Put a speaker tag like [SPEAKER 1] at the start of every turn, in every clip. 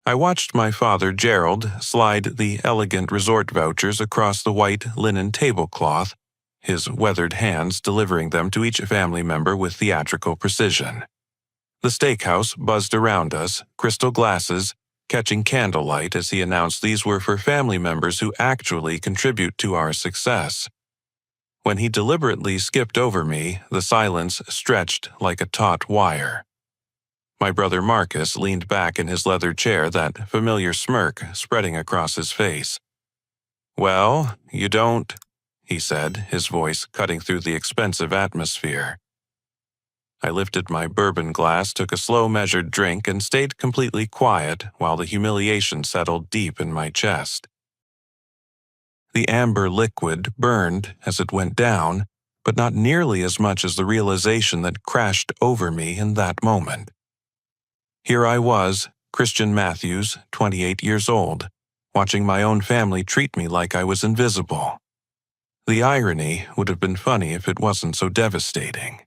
[SPEAKER 1] I watched my father, Gerald, slide the elegant resort vouchers across the white linen tablecloth, his weathered hands delivering them to each family member with theatrical precision. The steakhouse buzzed around us, crystal glasses catching candlelight as he announced these were for family members who actually contribute to our success. When he deliberately skipped over me, the silence stretched like a taut wire. My brother Marcus leaned back in his leather chair, that familiar smirk spreading across his face. "Well, you don't," he said, his voice cutting through the expensive atmosphere. I lifted my bourbon glass, took a slow, measured drink, and stayed completely quiet while the humiliation settled deep in my chest. The amber liquid burned as it went down, but not nearly as much as the realization that crashed over me in that moment. Here I was, Christian Matthews, 28 years old, watching my own family treat me like I was invisible. The irony would have been funny if it wasn't so devastating.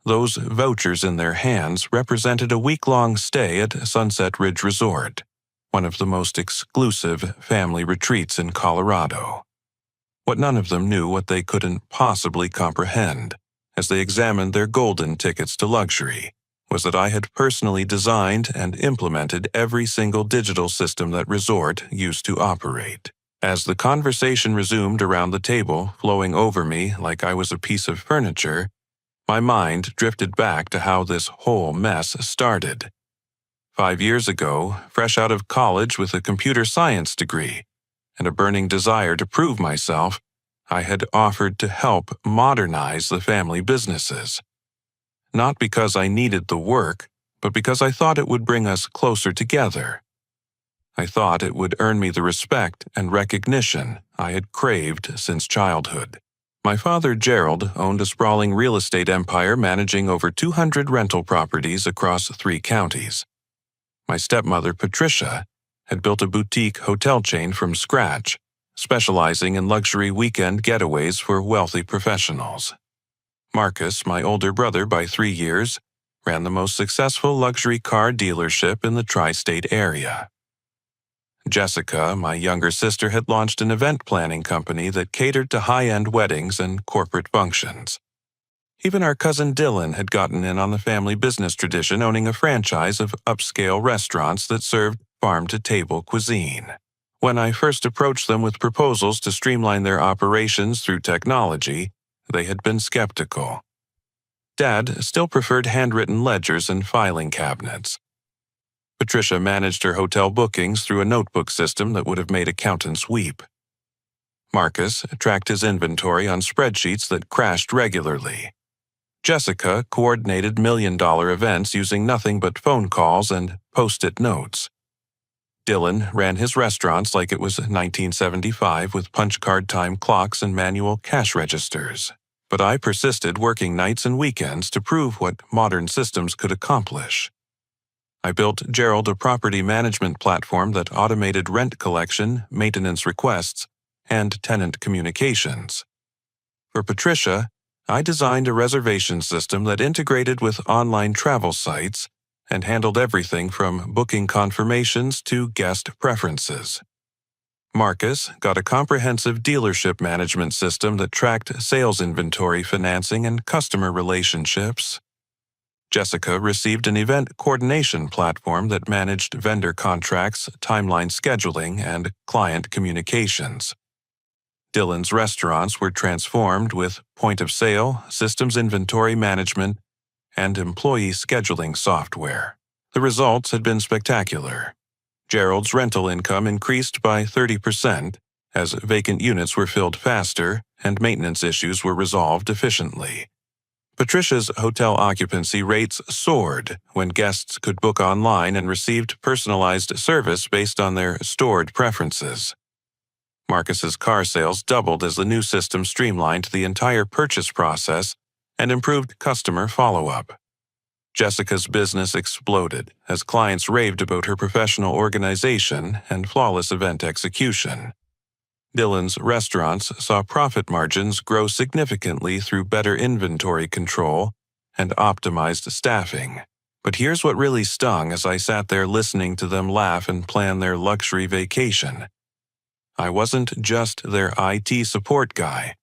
[SPEAKER 1] Those vouchers in their hands represented a week-long stay at Sunset Ridge Resort, one of the most exclusive family retreats in Colorado. What none of them knew, what they couldn't possibly comprehend, as they examined their golden tickets to luxury, was that I had personally designed and implemented every single digital system that resort used to operate. As the conversation resumed around the table, flowing over me like I was a piece of furniture, my mind drifted back to how this whole mess started. 5 years ago, fresh out of college with a computer science degree and a burning desire to prove myself, I had offered to help modernize the family businesses. Not because I needed the work, but because I thought it would bring us closer together. I thought it would earn me the respect and recognition I had craved since childhood. My father, Gerald, owned a sprawling real estate empire managing over 200 rental properties across 3 counties. My stepmother, Patricia, had built a boutique hotel chain from scratch, specializing in luxury weekend getaways for wealthy professionals. Marcus, my older brother by 3 years, ran the most successful luxury car dealership in the tri-state area. Jessica, my younger sister, had launched an event planning company that catered to high-end weddings and corporate functions. Even our cousin Dylan had gotten in on the family business tradition, owning a franchise of upscale restaurants that served farm-to-table cuisine. When I first approached them with proposals to streamline their operations through technology, they had been skeptical. Dad still preferred handwritten ledgers and filing cabinets. Patricia managed her hotel bookings through a notebook system that would have made accountants weep. Marcus tracked his inventory on spreadsheets that crashed regularly. Jessica coordinated million-dollar events using nothing but phone calls and post-it notes. Dylan ran his restaurants like it was 1975 with punch-card time clocks and manual cash registers. But I persisted, working nights and weekends to prove what modern systems could accomplish. I built Gerald a property management platform that automated rent collection, maintenance requests, and tenant communications. For Patricia, I designed a reservation system that integrated with online travel sites and handled everything from booking confirmations to guest preferences. Marcus got a comprehensive dealership management system that tracked sales inventory, financing, and customer relationships. Jessica received an event coordination platform that managed vendor contracts, timeline scheduling, and client communications. Dylan's restaurants were transformed with point-of-sale, systems inventory management, and employee scheduling software. The results had been spectacular. Gerald's rental income increased by 30% as vacant units were filled faster and maintenance issues were resolved efficiently. Patricia's hotel occupancy rates soared when guests could book online and received personalized service based on their stored preferences. Marcus's car sales doubled as the new system streamlined the entire purchase process and improved customer follow-up. Jessica's business exploded as clients raved about her professional organization and flawless event execution. Dylan's restaurants saw profit margins grow significantly through better inventory control and optimized staffing, But here's what really stung as I sat there listening to them laugh and plan their luxury vacation. I wasn't just their IT support guy.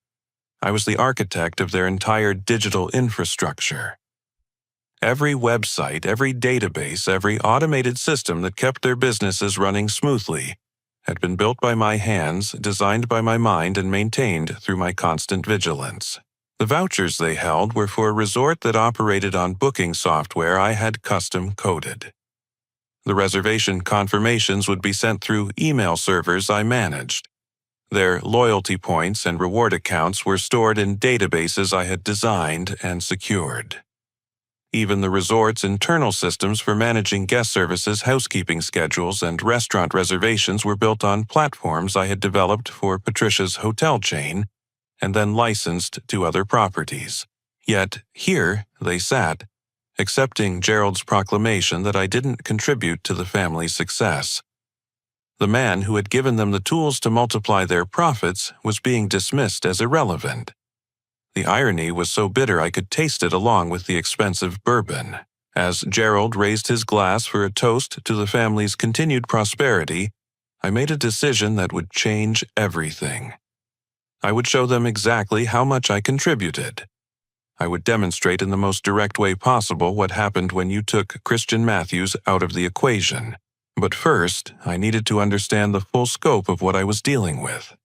[SPEAKER 1] I was the architect of their entire digital infrastructure. Every website, every database, every automated system that kept their businesses running smoothly had been built by my hands, designed by my mind, and maintained through my constant vigilance. The vouchers they held were for a resort that operated on booking software I had custom coded. The reservation confirmations would be sent through email servers I managed. Their loyalty points and reward accounts were stored in databases I had designed and secured. Even the resort's internal systems for managing guest services, housekeeping schedules, and restaurant reservations were built on platforms I had developed for Patricia's hotel chain and then licensed to other properties. Yet here they sat, accepting Gerald's proclamation that I didn't contribute to the family's success. The man who had given them the tools to multiply their profits was being dismissed as irrelevant. The irony was so bitter I could taste it along with the expensive bourbon. As Gerald raised his glass for a toast to the family's continued prosperity, I made a decision that would change everything. I would show them exactly how much I contributed. I would demonstrate in the most direct way possible what happened when you took Christian Matthews out of the equation. But first, I needed to understand the full scope of what I was dealing with.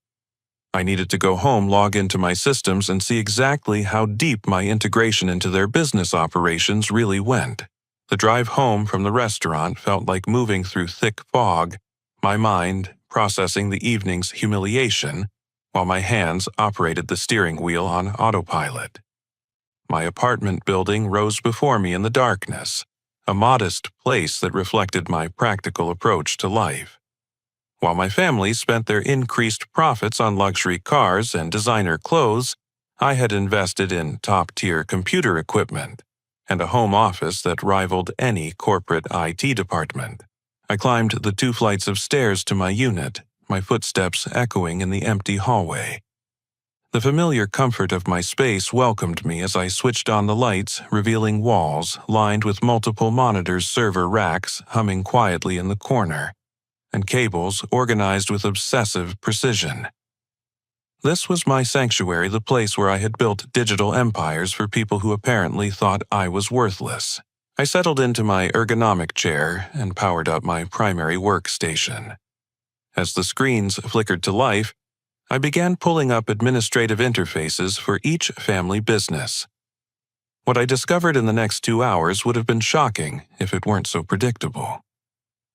[SPEAKER 1] I needed to go home, log into my systems, and see exactly how deep my integration into their business operations really went. The drive home from the restaurant felt like moving through thick fog, my mind processing the evening's humiliation, while my hands operated the steering wheel on autopilot. My apartment building rose before me in the darkness, a modest place that reflected my practical approach to life. While my family spent their increased profits on luxury cars and designer clothes, I had invested in top-tier computer equipment and a home office that rivaled any corporate IT department. I climbed the 2 flights of stairs to my unit, my footsteps echoing in the empty hallway. The familiar comfort of my space welcomed me as I switched on the lights, revealing walls lined with multiple monitors, server racks humming quietly in the corner, and cables organized with obsessive precision. This was my sanctuary, the place where I had built digital empires for people who apparently thought I was worthless. I settled into my ergonomic chair and powered up my primary workstation. As the screens flickered to life, I began pulling up administrative interfaces for each family business. What I discovered in the next 2 hours would have been shocking if it weren't so predictable.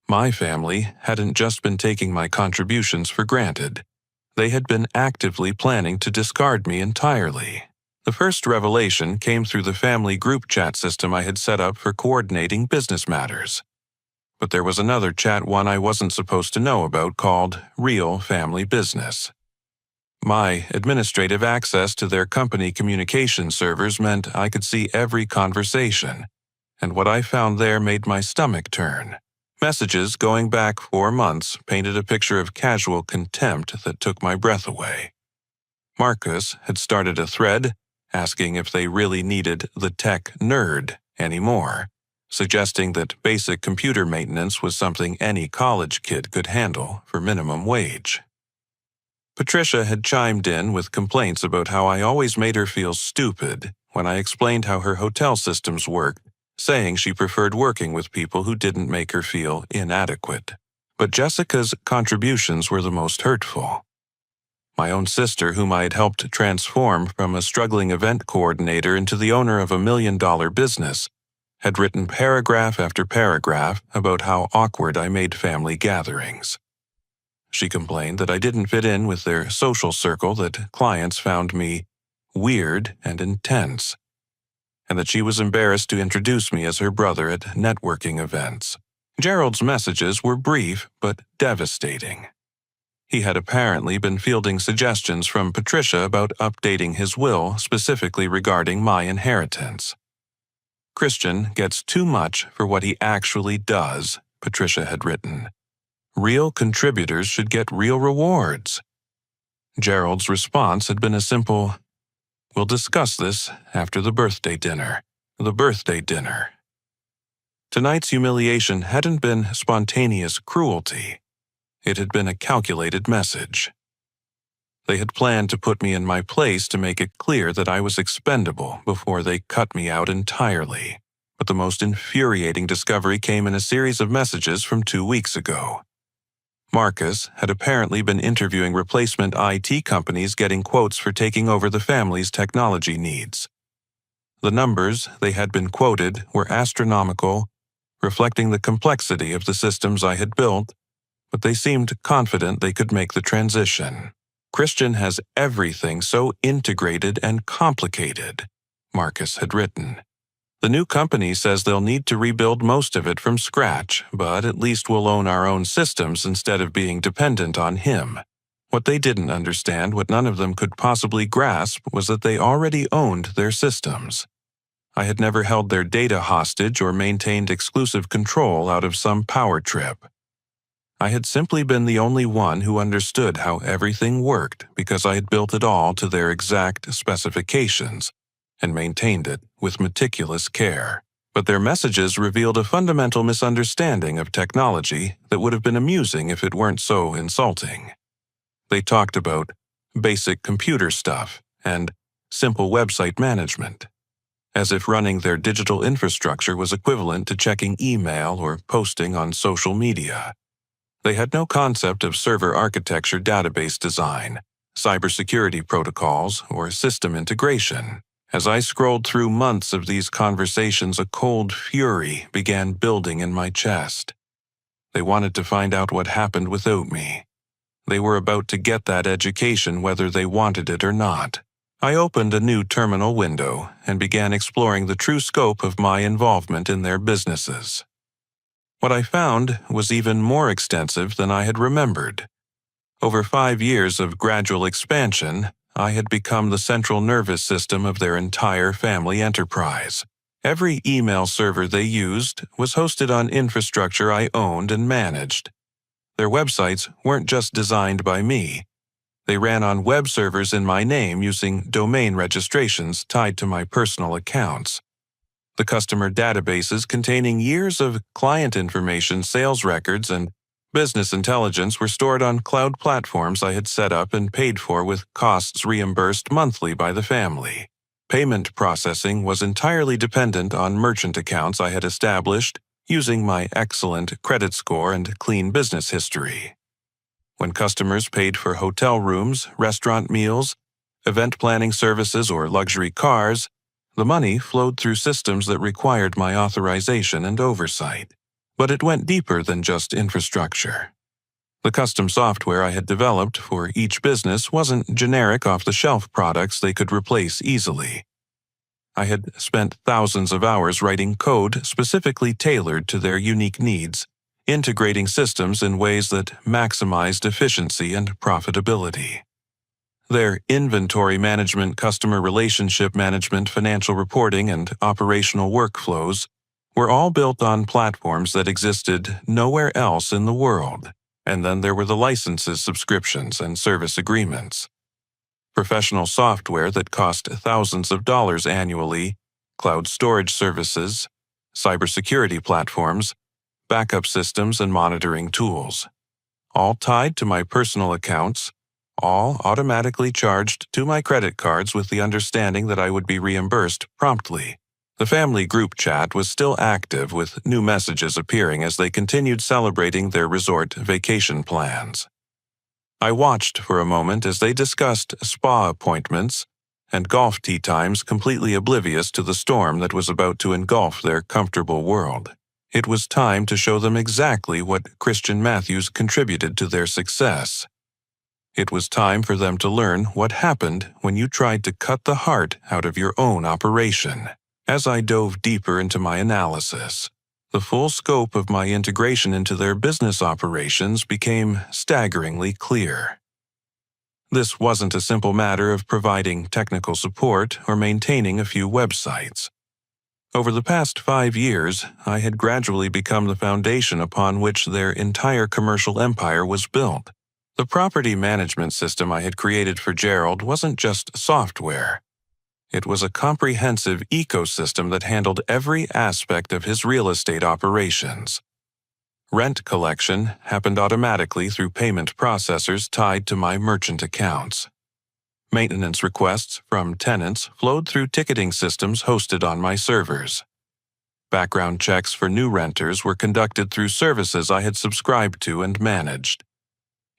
[SPEAKER 1] My family hadn't just been taking my contributions for granted. They had been actively planning to discard me entirely. The first revelation came through the family group chat system I had set up for coordinating business matters. But there was another chat one I wasn't supposed to know about called Real Family Business. My administrative access to their company communication servers meant I could see every conversation, and what I found there made my stomach turn. Messages going back 4 months painted a picture of casual contempt that took my breath away. Marcus had started a thread asking if they really needed the tech nerd anymore, suggesting that basic computer maintenance was something any college kid could handle for minimum wage. Patricia had chimed in with complaints about how I always made her feel stupid when I explained how her hotel systems worked, saying she preferred working with people who didn't make her feel inadequate. But Jessica's contributions were the most hurtful. My own sister, whom I had helped transform from a struggling event coordinator into the owner of $1 million business, had written paragraph after paragraph about how awkward I made family gatherings. She complained that I didn't fit in with their social circle, that clients found me weird and intense, and that she was embarrassed to introduce me as her brother at networking events. Gerald's messages were brief but devastating. He had apparently been fielding suggestions from Patricia about updating his will specifically regarding my inheritance. Christian gets too much for what he actually does, Patricia had written. Real contributors should get real rewards. Gerald's response had been a simple, "We'll discuss this after the birthday dinner." The birthday dinner. Tonight's humiliation hadn't been spontaneous cruelty. It had been a calculated message. They had planned to put me in my place to make it clear that I was expendable before they cut me out entirely. But the most infuriating discovery came in a series of messages from 2 weeks ago. Marcus had apparently been interviewing replacement IT companies getting quotes for taking over the family's technology needs. The numbers they had been quoted were astronomical, reflecting the complexity of the systems I had built, but they seemed confident they could make the transition. Christian has everything so integrated and complicated, Marcus had written. The new company says they'll need to rebuild most of it from scratch, but at least we'll own our own systems instead of being dependent on him. What they didn't understand, what none of them could possibly grasp, was that they already owned their systems. I had never held their data hostage or maintained exclusive control out of some power trip. I had simply been the only one who understood how everything worked because I had built it all to their exact specifications and maintained it with meticulous care. But their messages revealed a fundamental misunderstanding of technology that would have been amusing if it weren't so insulting. They talked about basic computer stuff and simple website management, as if running their digital infrastructure was equivalent to checking email or posting on social media. They had no concept of server architecture, database design, cybersecurity protocols, or system integration. As I scrolled through months of these conversations, a cold fury began building in my chest. They wanted to find out what happened without me. They were about to get that education whether they wanted it or not. I opened a new terminal window and began exploring the true scope of my involvement in their businesses. What I found was even more extensive than I had remembered. Over 5 years of gradual expansion, I had become the central nervous system of their entire family enterprise. Every email server they used was hosted on infrastructure I owned and managed. Their websites weren't just designed by me. They ran on web servers in my name using domain registrations tied to my personal accounts. The customer databases containing years of client information, sales records, and business intelligence were stored on cloud platforms I had set up and paid for with costs reimbursed monthly by the family. Payment processing was entirely dependent on merchant accounts I had established using my excellent credit score and clean business history. When customers paid for hotel rooms, restaurant meals, event planning services, or luxury cars, the money flowed through systems that required my authorization and oversight. But it went deeper than just infrastructure. The custom software I had developed for each business wasn't generic off-the-shelf products they could replace easily. I had spent thousands of hours writing code specifically tailored to their unique needs, integrating systems in ways that maximized efficiency and profitability. Their inventory management, customer relationship management, financial reporting, and operational workflows were all built on platforms that existed nowhere else in the world. And then there were the licenses, subscriptions, and service agreements. Professional software that cost thousands of dollars annually, cloud storage services, cybersecurity platforms, backup systems, and monitoring tools. All tied to my personal accounts, all automatically charged to my credit cards with the understanding that I would be reimbursed promptly. The family group chat was still active, with new messages appearing as they continued celebrating their resort vacation plans. I watched for a moment as they discussed spa appointments and golf tee times, completely oblivious to the storm that was about to engulf their comfortable world. It was time to show them exactly what Christian Matthews contributed to their success. It was time for them to learn what happened when you tried to cut the heart out of your own operation. As I dove deeper into my analysis, the full scope of my integration into their business operations became staggeringly clear. This wasn't a simple matter of providing technical support or maintaining a few websites. Over the past 5 years, I had gradually become the foundation upon which their entire commercial empire was built. The property management system I had created for Gerald wasn't just software. It was a comprehensive ecosystem that handled every aspect of his real estate operations. Rent collection happened automatically through payment processors tied to my merchant accounts. Maintenance requests from tenants flowed through ticketing systems hosted on my servers. Background checks for new renters were conducted through services I had subscribed to and managed.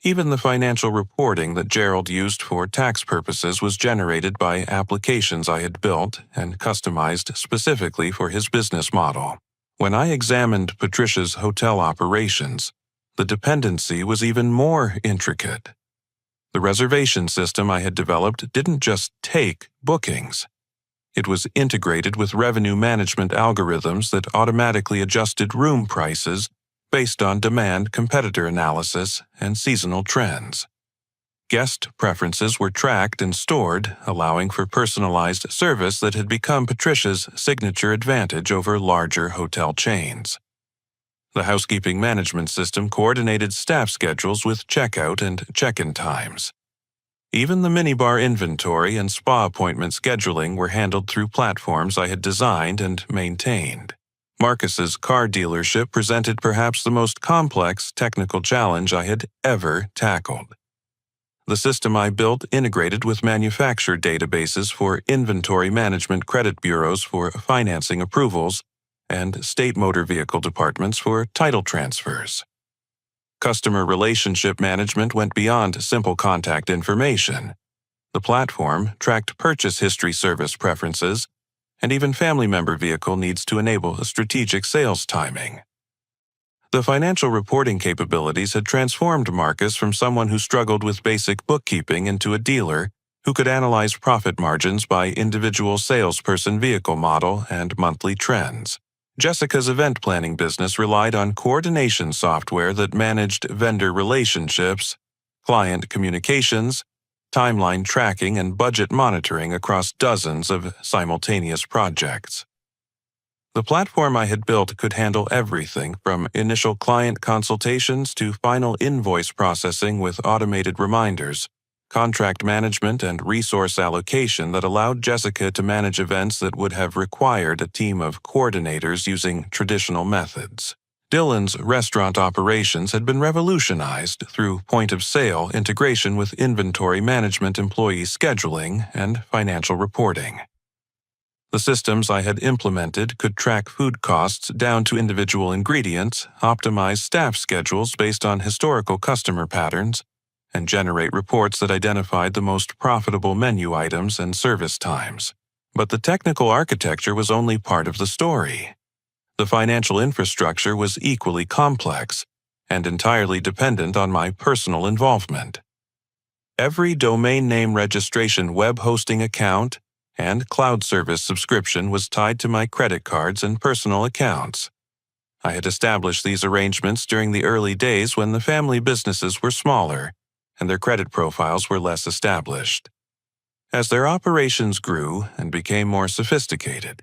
[SPEAKER 1] Even the financial reporting that Gerald used for tax purposes was generated by applications I had built and customized specifically for his business model. When I examined Patricia's hotel operations, the dependency was even more intricate. The reservation system I had developed didn't just take bookings. It was integrated with revenue management algorithms that automatically adjusted room prices based on demand competitor analysis and seasonal trends. Guest preferences were tracked and stored, allowing for personalized service that had become Patricia's signature advantage over larger hotel chains. The housekeeping management system coordinated staff schedules with checkout and check-in times. Even the minibar inventory and spa appointment scheduling were handled through platforms I had designed and maintained. Marcus's car dealership presented perhaps the most complex technical challenge I had ever tackled. The system I built integrated with manufacturer databases for inventory management credit bureaus for financing approvals and state motor vehicle departments for title transfers. Customer relationship management went beyond simple contact information. The platform tracked purchase history, service preferences, and even family member vehicle needs to enable a strategic sales timing. The financial reporting capabilities had transformed Marcus from someone who struggled with basic bookkeeping into a dealer who could analyze profit margins by individual salesperson vehicle model and monthly trends. Jessica's event planning business relied on coordination software that managed vendor relationships, client communications, timeline tracking, and budget monitoring across dozens of simultaneous projects. The platform I had built could handle everything from initial client consultations to final invoice processing with automated reminders, contract management, and resource allocation that allowed Jessica to manage events that would have required a team of coordinators using traditional methods. Dylan's restaurant operations had been revolutionized through point-of-sale integration with inventory management, employee scheduling, and financial reporting. The systems I had implemented could track food costs down to individual ingredients, optimize staff schedules based on historical customer patterns, and generate reports that identified the most profitable menu items and service times. But the technical architecture was only part of the story. The financial infrastructure was equally complex and entirely dependent on my personal involvement. Every domain name registration, web hosting account, and cloud service subscription was tied to my credit cards and personal accounts. I had established these arrangements during the early days when the family businesses were smaller and their credit profiles were less established. As their operations grew and became more sophisticated,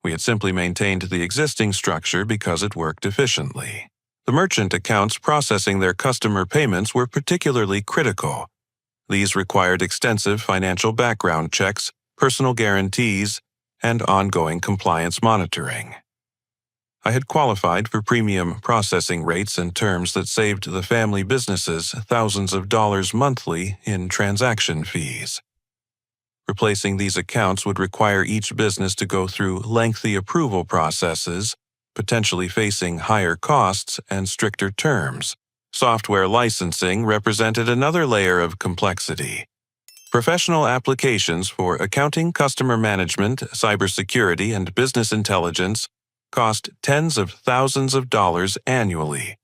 [SPEAKER 1] we had simply maintained the existing structure because it worked efficiently. The merchant accounts processing their customer payments were particularly critical. These required extensive financial background checks, personal guarantees, and ongoing compliance monitoring. I had qualified for premium processing rates and terms that saved the family businesses thousands of dollars monthly in transaction fees. Replacing these accounts would require each business to go through lengthy approval processes, potentially facing higher costs and stricter terms. Software licensing represented another layer of complexity. Professional applications for accounting, customer management, cybersecurity, and business intelligence cost tens of thousands of dollars annually.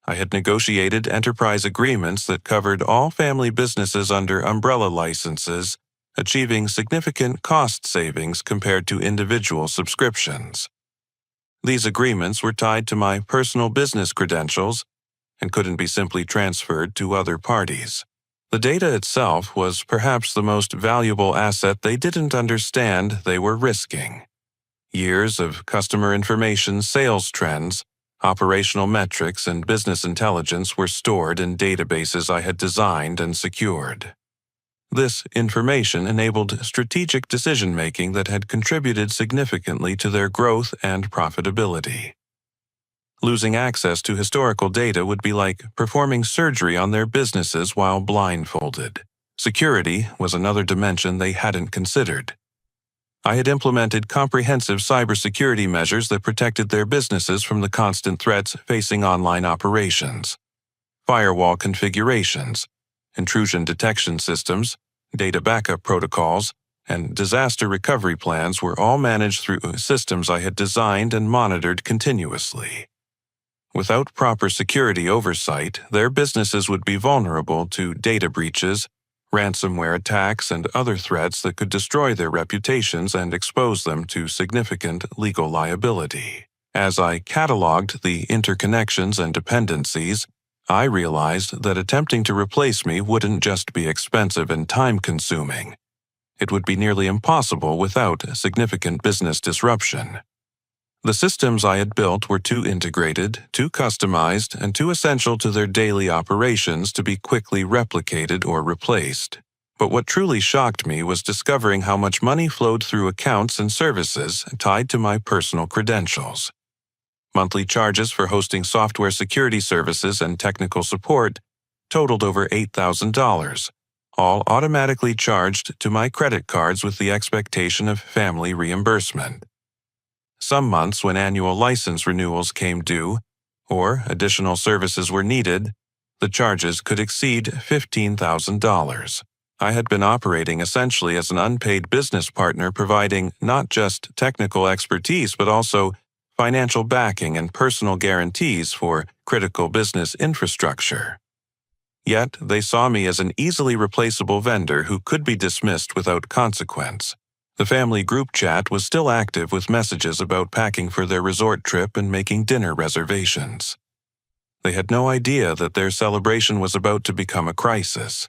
[SPEAKER 1] I had negotiated enterprise agreements that covered all family businesses under umbrella licenses, achieving significant cost savings compared to individual subscriptions. These agreements were tied to my personal business credentials and couldn't be simply transferred to other parties. The data itself was perhaps the most valuable asset they didn't understand they were risking. Years of customer information, sales trends, operational metrics, and business intelligence were stored in databases I had designed and secured. This information enabled strategic decision-making that had contributed significantly to their growth and profitability. Losing access to historical data would be like performing surgery on their businesses while blindfolded. Security was another dimension they hadn't considered. I had implemented comprehensive cybersecurity measures that protected their businesses from the constant threats facing online operations. Firewall configurations, intrusion detection systems, data backup protocols, and disaster recovery plans were all managed through systems I had designed and monitored continuously. Without proper security oversight, their businesses would be vulnerable to data breaches, ransomware attacks, and other threats that could destroy their reputations and expose them to significant legal liability. As I cataloged the interconnections and dependencies, I realized that attempting to replace me wouldn't just be expensive and time-consuming. It would be nearly impossible without significant business disruption. The systems I had built were too integrated, too customized, and too essential to their daily operations to be quickly replicated or replaced. But what truly shocked me was discovering how much money flowed through accounts and services tied to my personal credentials. Monthly charges for hosting software security services and technical support totaled over $8,000, all automatically charged to my credit cards with the expectation of family reimbursement. Some months when annual license renewals came due, or additional services were needed, the charges could exceed $15,000. I had been operating essentially as an unpaid business partner, providing not just technical expertise but also financial backing and personal guarantees for critical business infrastructure. Yet they saw me as an easily replaceable vendor who could be dismissed without consequence. The family group chat was still active with messages about packing for their resort trip and making dinner reservations. They had no idea that their celebration was about to become a crisis.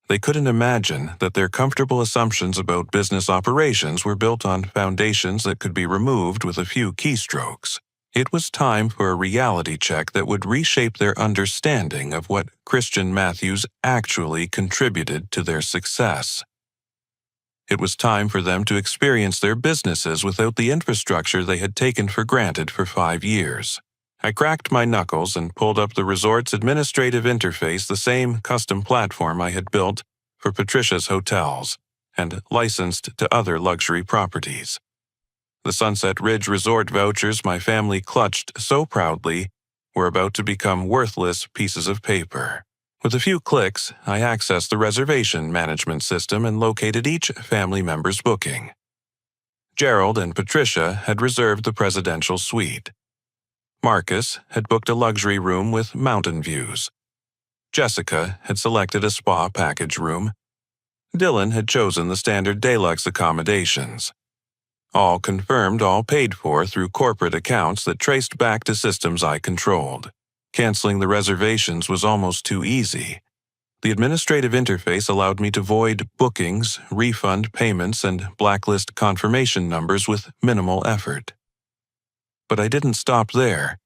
[SPEAKER 1] They couldn't imagine that their comfortable assumptions about business operations were built on foundations that could be removed with a few keystrokes. It was time for a reality check that would reshape their understanding of what Christian Matthews actually contributed to their success. It was time for them to experience their businesses without the infrastructure they had taken for granted for 5 years. I cracked my knuckles and pulled up the resort's administrative interface, the same custom platform I had built for Patricia's hotels and licensed to other luxury properties. The Sunset Ridge Resort vouchers my family clutched so proudly were about to become worthless pieces of paper. With a few clicks, I accessed the reservation management system and located each family member's booking. Gerald and Patricia had reserved the presidential suite. Marcus had booked a luxury room with mountain views. Jessica had selected a spa package room. Dylan had chosen the standard deluxe accommodations. All confirmed, all paid for through corporate accounts that traced back to systems I controlled. Canceling the reservations was almost too easy. The administrative interface allowed me to void bookings, refund payments, and blacklist confirmation numbers with minimal effort. But I didn't stop there.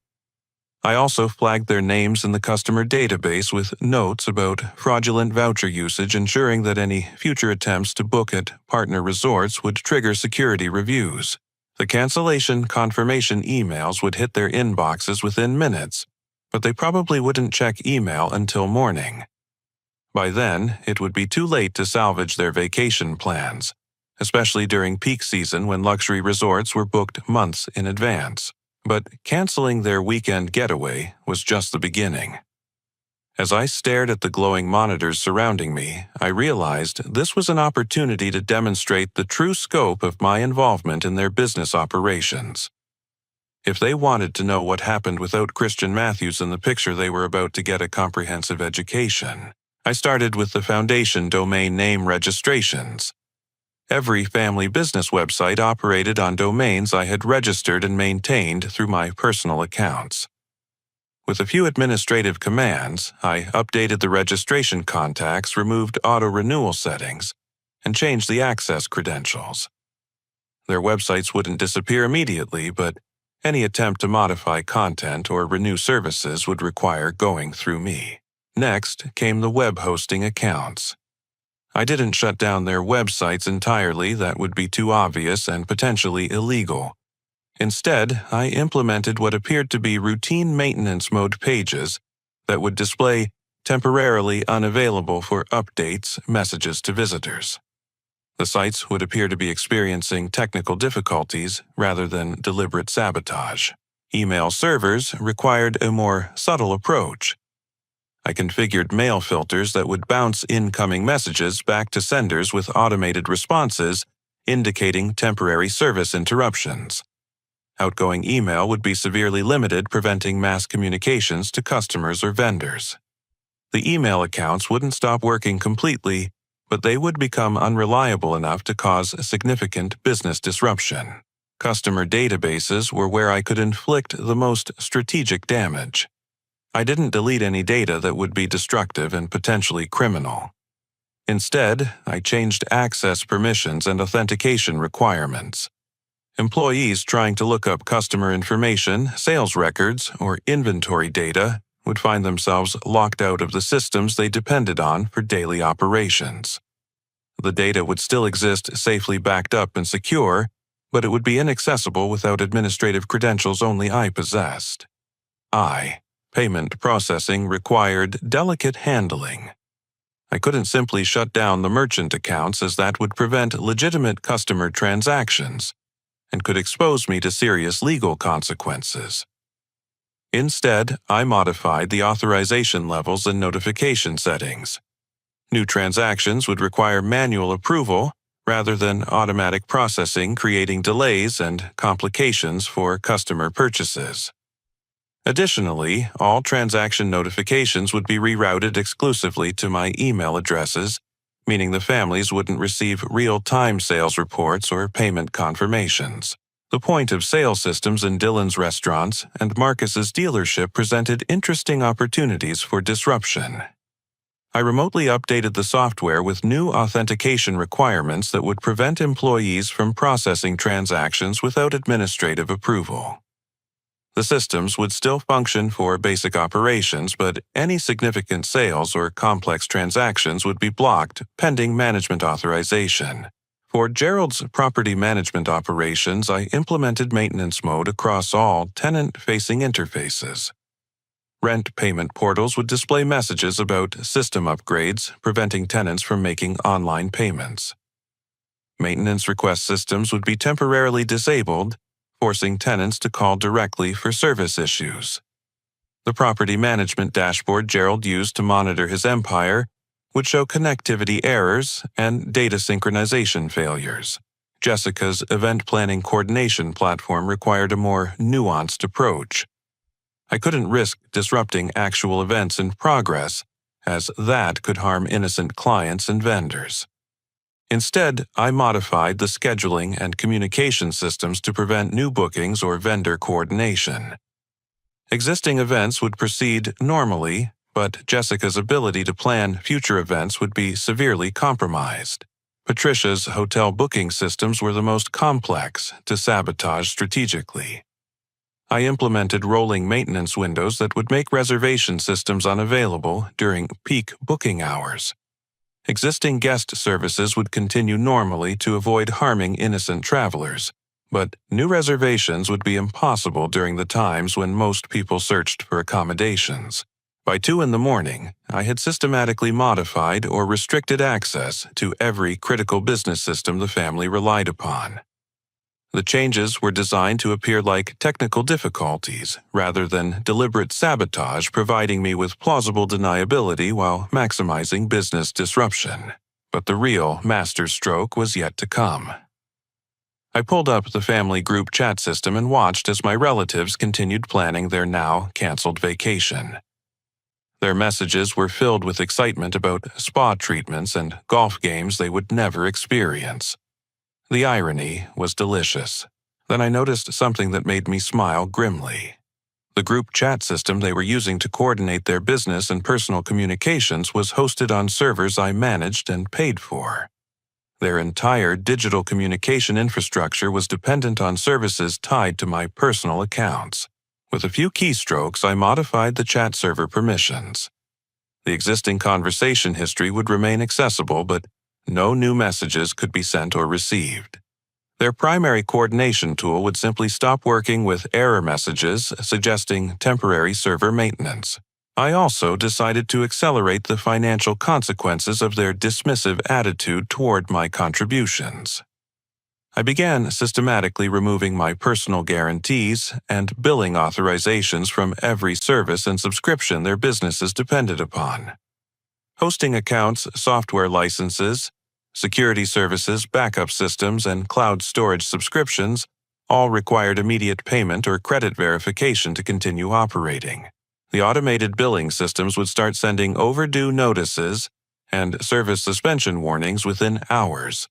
[SPEAKER 1] I also flagged their names in the customer database with notes about fraudulent voucher usage, ensuring that any future attempts to book at partner resorts would trigger security reviews. The cancellation confirmation emails would hit their inboxes within minutes, but they probably wouldn't check email until morning. By then, it would be too late to salvage their vacation plans, especially during peak season when luxury resorts were booked months in advance. But canceling their weekend getaway was just the beginning. As I stared at the glowing monitors surrounding me, I realized this was an opportunity to demonstrate the true scope of my involvement in their business operations. If they wanted to know what happened without Christian Matthews in the picture, they were about to get a comprehensive education. I started with the foundation domain name registrations. Every family business website operated on domains I had registered and maintained through my personal accounts. With a few administrative commands, I updated the registration contacts, removed auto-renewal settings, and changed the access credentials. Their websites wouldn't disappear immediately, but any attempt to modify content or renew services would require going through me. Next came the web hosting accounts. I didn't shut down their websites entirely, that would be too obvious and potentially illegal. Instead, I implemented what appeared to be routine maintenance mode pages that would display temporarily unavailable for updates messages to visitors. The sites would appear to be experiencing technical difficulties rather than deliberate sabotage. Email servers required a more subtle approach. I configured mail filters that would bounce incoming messages back to senders with automated responses indicating temporary service interruptions. Outgoing email would be severely limited, preventing mass communications to customers or vendors. The email accounts wouldn't stop working completely, but they would become unreliable enough to cause significant business disruption. Customer databases were where I could inflict the most strategic damage. I didn't delete any data that would be destructive and potentially criminal. Instead, I changed access permissions and authentication requirements. Employees trying to look up customer information, sales records, or inventory data would find themselves locked out of the systems they depended on for daily operations. The data would still exist safely backed up and secure, but it would be inaccessible without administrative credentials only I possessed. Payment processing required delicate handling. I couldn't simply shut down the merchant accounts, as that would prevent legitimate customer transactions and could expose me to serious legal consequences. Instead, I modified the authorization levels and notification settings. New transactions would require manual approval rather than automatic processing, creating delays and complications for customer purchases. Additionally, all transaction notifications would be rerouted exclusively to my email addresses, meaning the families wouldn't receive real-time sales reports or payment confirmations. The point-of-sale systems in Dylan's restaurants and Marcus's dealership presented interesting opportunities for disruption. I remotely updated the software with new authentication requirements that would prevent employees from processing transactions without administrative approval. The systems would still function for basic operations, but any significant sales or complex transactions would be blocked pending management authorization. For Gerald's property management operations, I implemented maintenance mode across all tenant-facing interfaces. Rent payment portals would display messages about system upgrades, preventing tenants from making online payments. Maintenance request systems would be temporarily disabled, forcing tenants to call directly for service issues. The property management dashboard Gerald used to monitor his empire would show connectivity errors and data synchronization failures. Jessica's event planning coordination platform required a more nuanced approach. I couldn't risk disrupting actual events in progress, as that could harm innocent clients and vendors. Instead, I modified the scheduling and communication systems to prevent new bookings or vendor coordination. Existing events would proceed normally, but Jessica's ability to plan future events would be severely compromised. Patricia's hotel booking systems were the most complex to sabotage strategically. I implemented rolling maintenance windows that would make reservation systems unavailable during peak booking hours. Existing guest services would continue normally to avoid harming innocent travelers, but new reservations would be impossible during the times when most people searched for accommodations. By 2 a.m, I had systematically modified or restricted access to every critical business system the family relied upon. The changes were designed to appear like technical difficulties rather than deliberate sabotage, providing me with plausible deniability while maximizing business disruption. But the real masterstroke was yet to come. I pulled up the family group chat system and watched as my relatives continued planning their now canceled vacation. Their messages were filled with excitement about spa treatments and golf games they would never experience. The irony was delicious. Then I noticed something that made me smile grimly. The group chat system they were using to coordinate their business and personal communications was hosted on servers I managed and paid for. Their entire digital communication infrastructure was dependent on services tied to my personal accounts. With a few keystrokes, I modified the chat server permissions. The existing conversation history would remain accessible, but no new messages could be sent or received. Their primary coordination tool would simply stop working with error messages suggesting temporary server maintenance. I also decided to accelerate the financial consequences of their dismissive attitude toward my contributions. I began systematically removing my personal guarantees and billing authorizations from every service and subscription their businesses depended upon. Hosting accounts, software licenses, security services, backup systems, and cloud storage subscriptions all required immediate payment or credit verification to continue operating. The automated billing systems would start sending overdue notices and service suspension warnings within hours.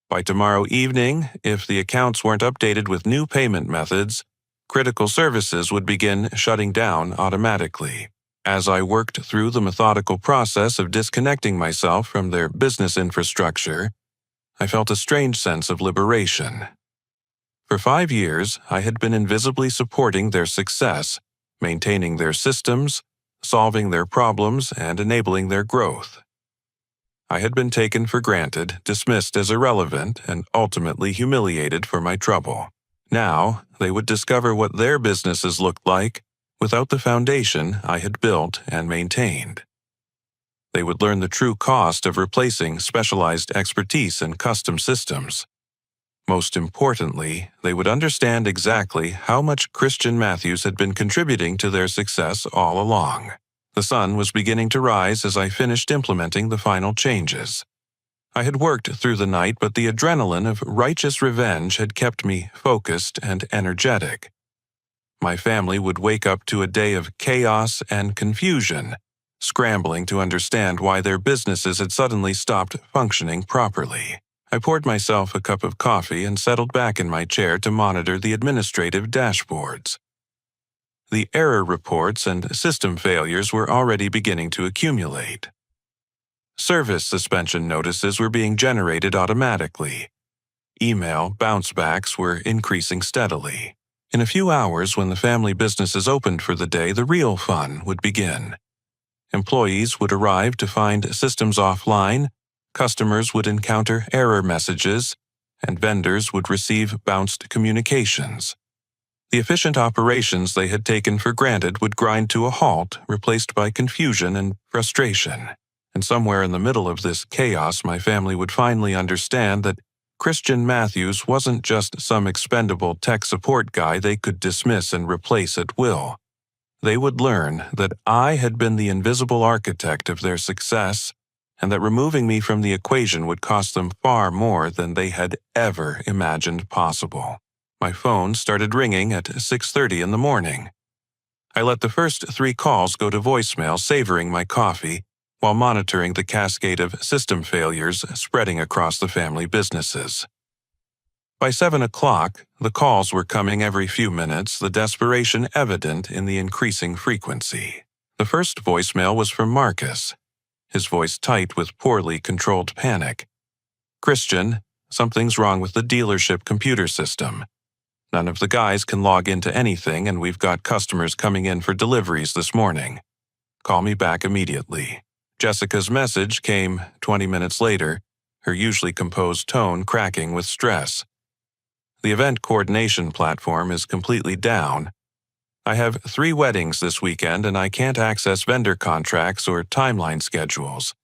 [SPEAKER 1] By tomorrow evening, if the accounts weren't updated with new payment methods, critical services would begin shutting down automatically. As I worked through the methodical process of disconnecting myself from their business infrastructure, I felt a strange sense of liberation. For 5 years, I had been invisibly supporting their success, maintaining their systems, solving their problems, and enabling their growth. I had been taken for granted, dismissed as irrelevant, and ultimately humiliated for my trouble. Now, they would discover what their businesses looked like without the foundation I had built and maintained. They would learn the true cost of replacing specialized expertise in custom systems. Most importantly, they would understand exactly how much Christian Matthews had been contributing to their success all along. The sun was beginning to rise as I finished implementing the final changes. I had worked through the night, but the adrenaline of righteous revenge had kept me focused and energetic. My family would wake up to a day of chaos and confusion, scrambling to understand why their businesses had suddenly stopped functioning properly. I poured myself a cup of coffee and settled back in my chair to monitor the administrative dashboards. The error reports and system failures were already beginning to accumulate. Service suspension notices were being generated automatically. Email bounce-backs were increasing steadily. In a few hours, when the family businesses opened for the day, the real fun would begin. Employees would arrive to find systems offline, customers would encounter error messages, and vendors would receive bounced communications. The efficient operations they had taken for granted would grind to a halt, replaced by confusion and frustration. And somewhere in the middle of this chaos, my family would finally understand that Christian Matthews wasn't just some expendable tech support guy they could dismiss and replace at will. They would learn that I had been the invisible architect of their success, and that removing me from the equation would cost them far more than they had ever imagined possible. My phone started ringing at 6:30 in the morning. I let the first 3 calls go to voicemail, savoring my coffee, while monitoring the cascade of system failures spreading across the family businesses. By 7 o'clock, the calls were coming every few minutes, the desperation evident in the increasing frequency. The first voicemail was from Marcus, his voice tight with poorly controlled panic. "Christian, something's wrong with the dealership computer system. None of the guys can log into anything, and we've got customers coming in for deliveries this morning. Call me back immediately." Jessica's message came 20 minutes later, her usually composed tone cracking with stress. "The event coordination platform is completely down. I have 3 weddings this weekend and I can't access vendor contracts or timeline schedules.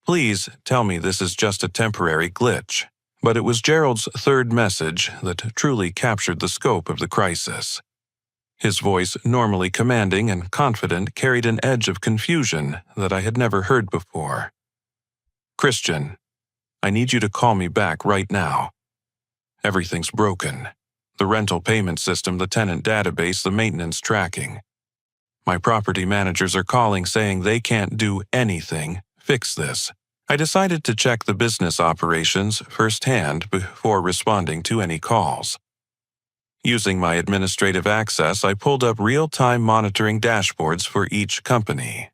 [SPEAKER 1] Please tell me this is just a temporary glitch." But it was Gerald's third message that truly captured the scope of the crisis. His voice, normally commanding and confident, carried an edge of confusion that I had never heard before. "Christian, I need you to call me back right now. Everything's broken. The rental payment system, the tenant database, the maintenance tracking. My property managers are calling saying they can't do anything. Fix this." I decided to check the business operations firsthand before responding to any calls. Using my administrative access, I pulled up real-time monitoring dashboards for each company.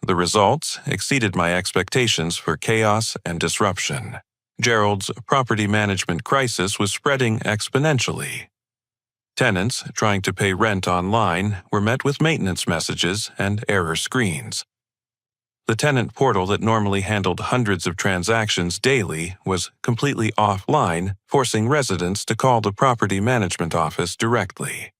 [SPEAKER 1] The results exceeded my expectations for chaos and disruption. Gerald's property management crisis was spreading exponentially. Tenants trying to pay rent online were met with maintenance messages and error screens. The tenant portal that normally handled hundreds of transactions daily was completely offline, forcing residents to call the property management office directly.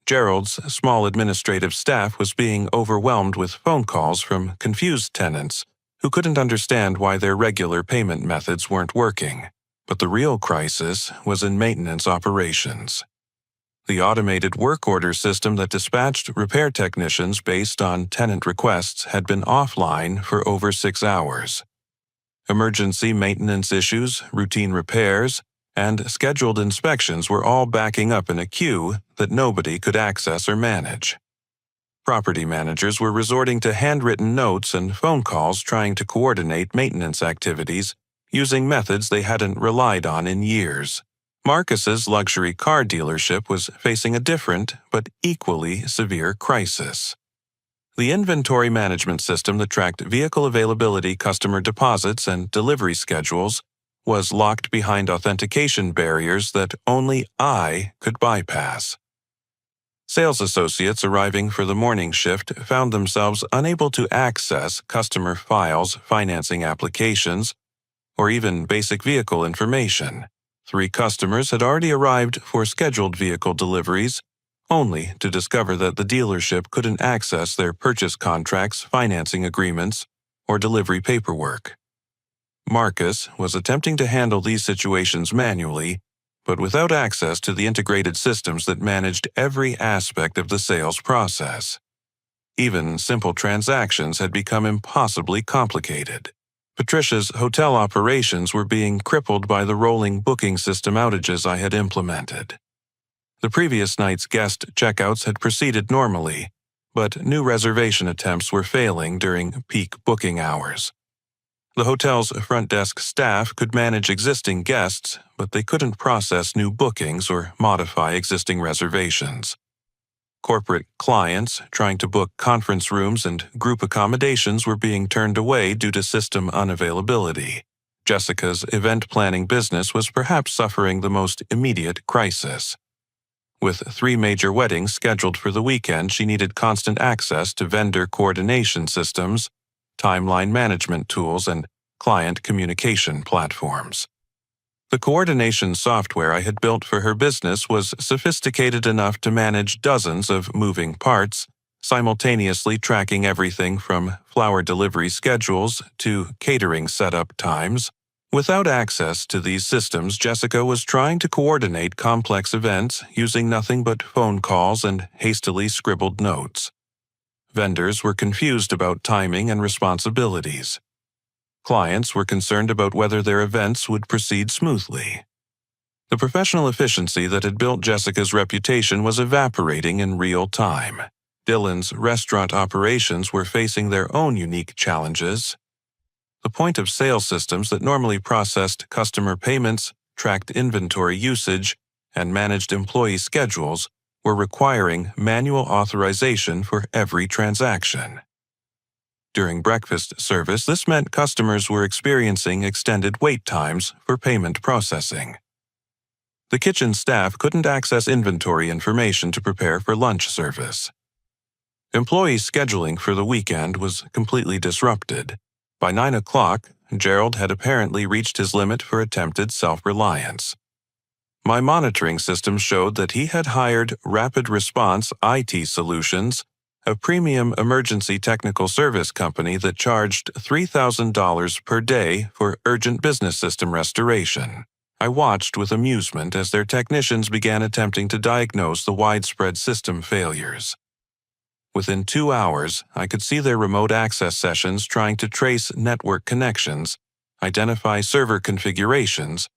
[SPEAKER 1] Gerald's small administrative staff was being overwhelmed with phone calls from confused tenants who couldn't understand why their regular payment methods weren't working. But the real crisis was in maintenance operations. The automated work order system that dispatched repair technicians based on tenant requests had been offline for over 6 hours. Emergency maintenance issues, routine repairs, and scheduled inspections were all backing up in a queue that nobody could access or manage. Property managers were resorting to handwritten notes and phone calls trying to coordinate maintenance activities using methods they hadn't relied on in years. Marcus's luxury car dealership was facing a different but equally severe crisis. The inventory management system that tracked vehicle availability, customer deposits, and delivery schedules was locked behind authentication barriers that only I could bypass. Sales associates arriving for the morning shift found themselves unable to access customer files, financing applications, or even basic vehicle information. 3 customers had already arrived for scheduled vehicle deliveries, only to discover that the dealership couldn't access their purchase contracts, financing agreements, or delivery paperwork. Marcus was attempting to handle these situations manually, but without access to the integrated systems that managed every aspect of the sales process. Even simple transactions had become impossibly complicated. Patricia's hotel operations were being crippled by the rolling booking system outages I had implemented. The previous night's guest checkouts had proceeded normally, but new reservation attempts were failing during peak booking hours. The hotel's front desk staff could manage existing guests, but they couldn't process new bookings or modify existing reservations. Corporate clients trying to book conference rooms and group accommodations were being turned away due to system unavailability. Jessica's event planning business was perhaps suffering the most immediate crisis. With 3 major weddings scheduled for the weekend, she needed constant access to vendor coordination systems, timeline management tools, and client communication platforms. The coordination software I had built for her business was sophisticated enough to manage dozens of moving parts, simultaneously tracking everything from flower delivery schedules to catering setup times. Without access to these systems, Jessica was trying to coordinate complex events using nothing but phone calls and hastily scribbled notes. Vendors were confused about timing and responsibilities. Clients were concerned about whether their events would proceed smoothly. The professional efficiency that had built Jessica's reputation was evaporating in real time. Dylan's restaurant operations were facing their own unique challenges. The point-of-sale systems that normally processed customer payments, tracked inventory usage, and managed employee schedules were requiring manual authorization for every transaction. During breakfast service, this meant customers were experiencing extended wait times for payment processing. The kitchen staff couldn't access inventory information to prepare for lunch service. Employee scheduling for the weekend was completely disrupted. By 9 o'clock, Gerald had apparently reached his limit for attempted self-reliance. My monitoring system showed that he had hired Rapid Response IT Solutions, a premium emergency technical service company that charged $3,000 per day for urgent business system restoration. I watched with amusement as their technicians began attempting to diagnose the widespread system failures. Within 2 hours, I could see their remote access sessions trying to trace network connections, identify server configurations,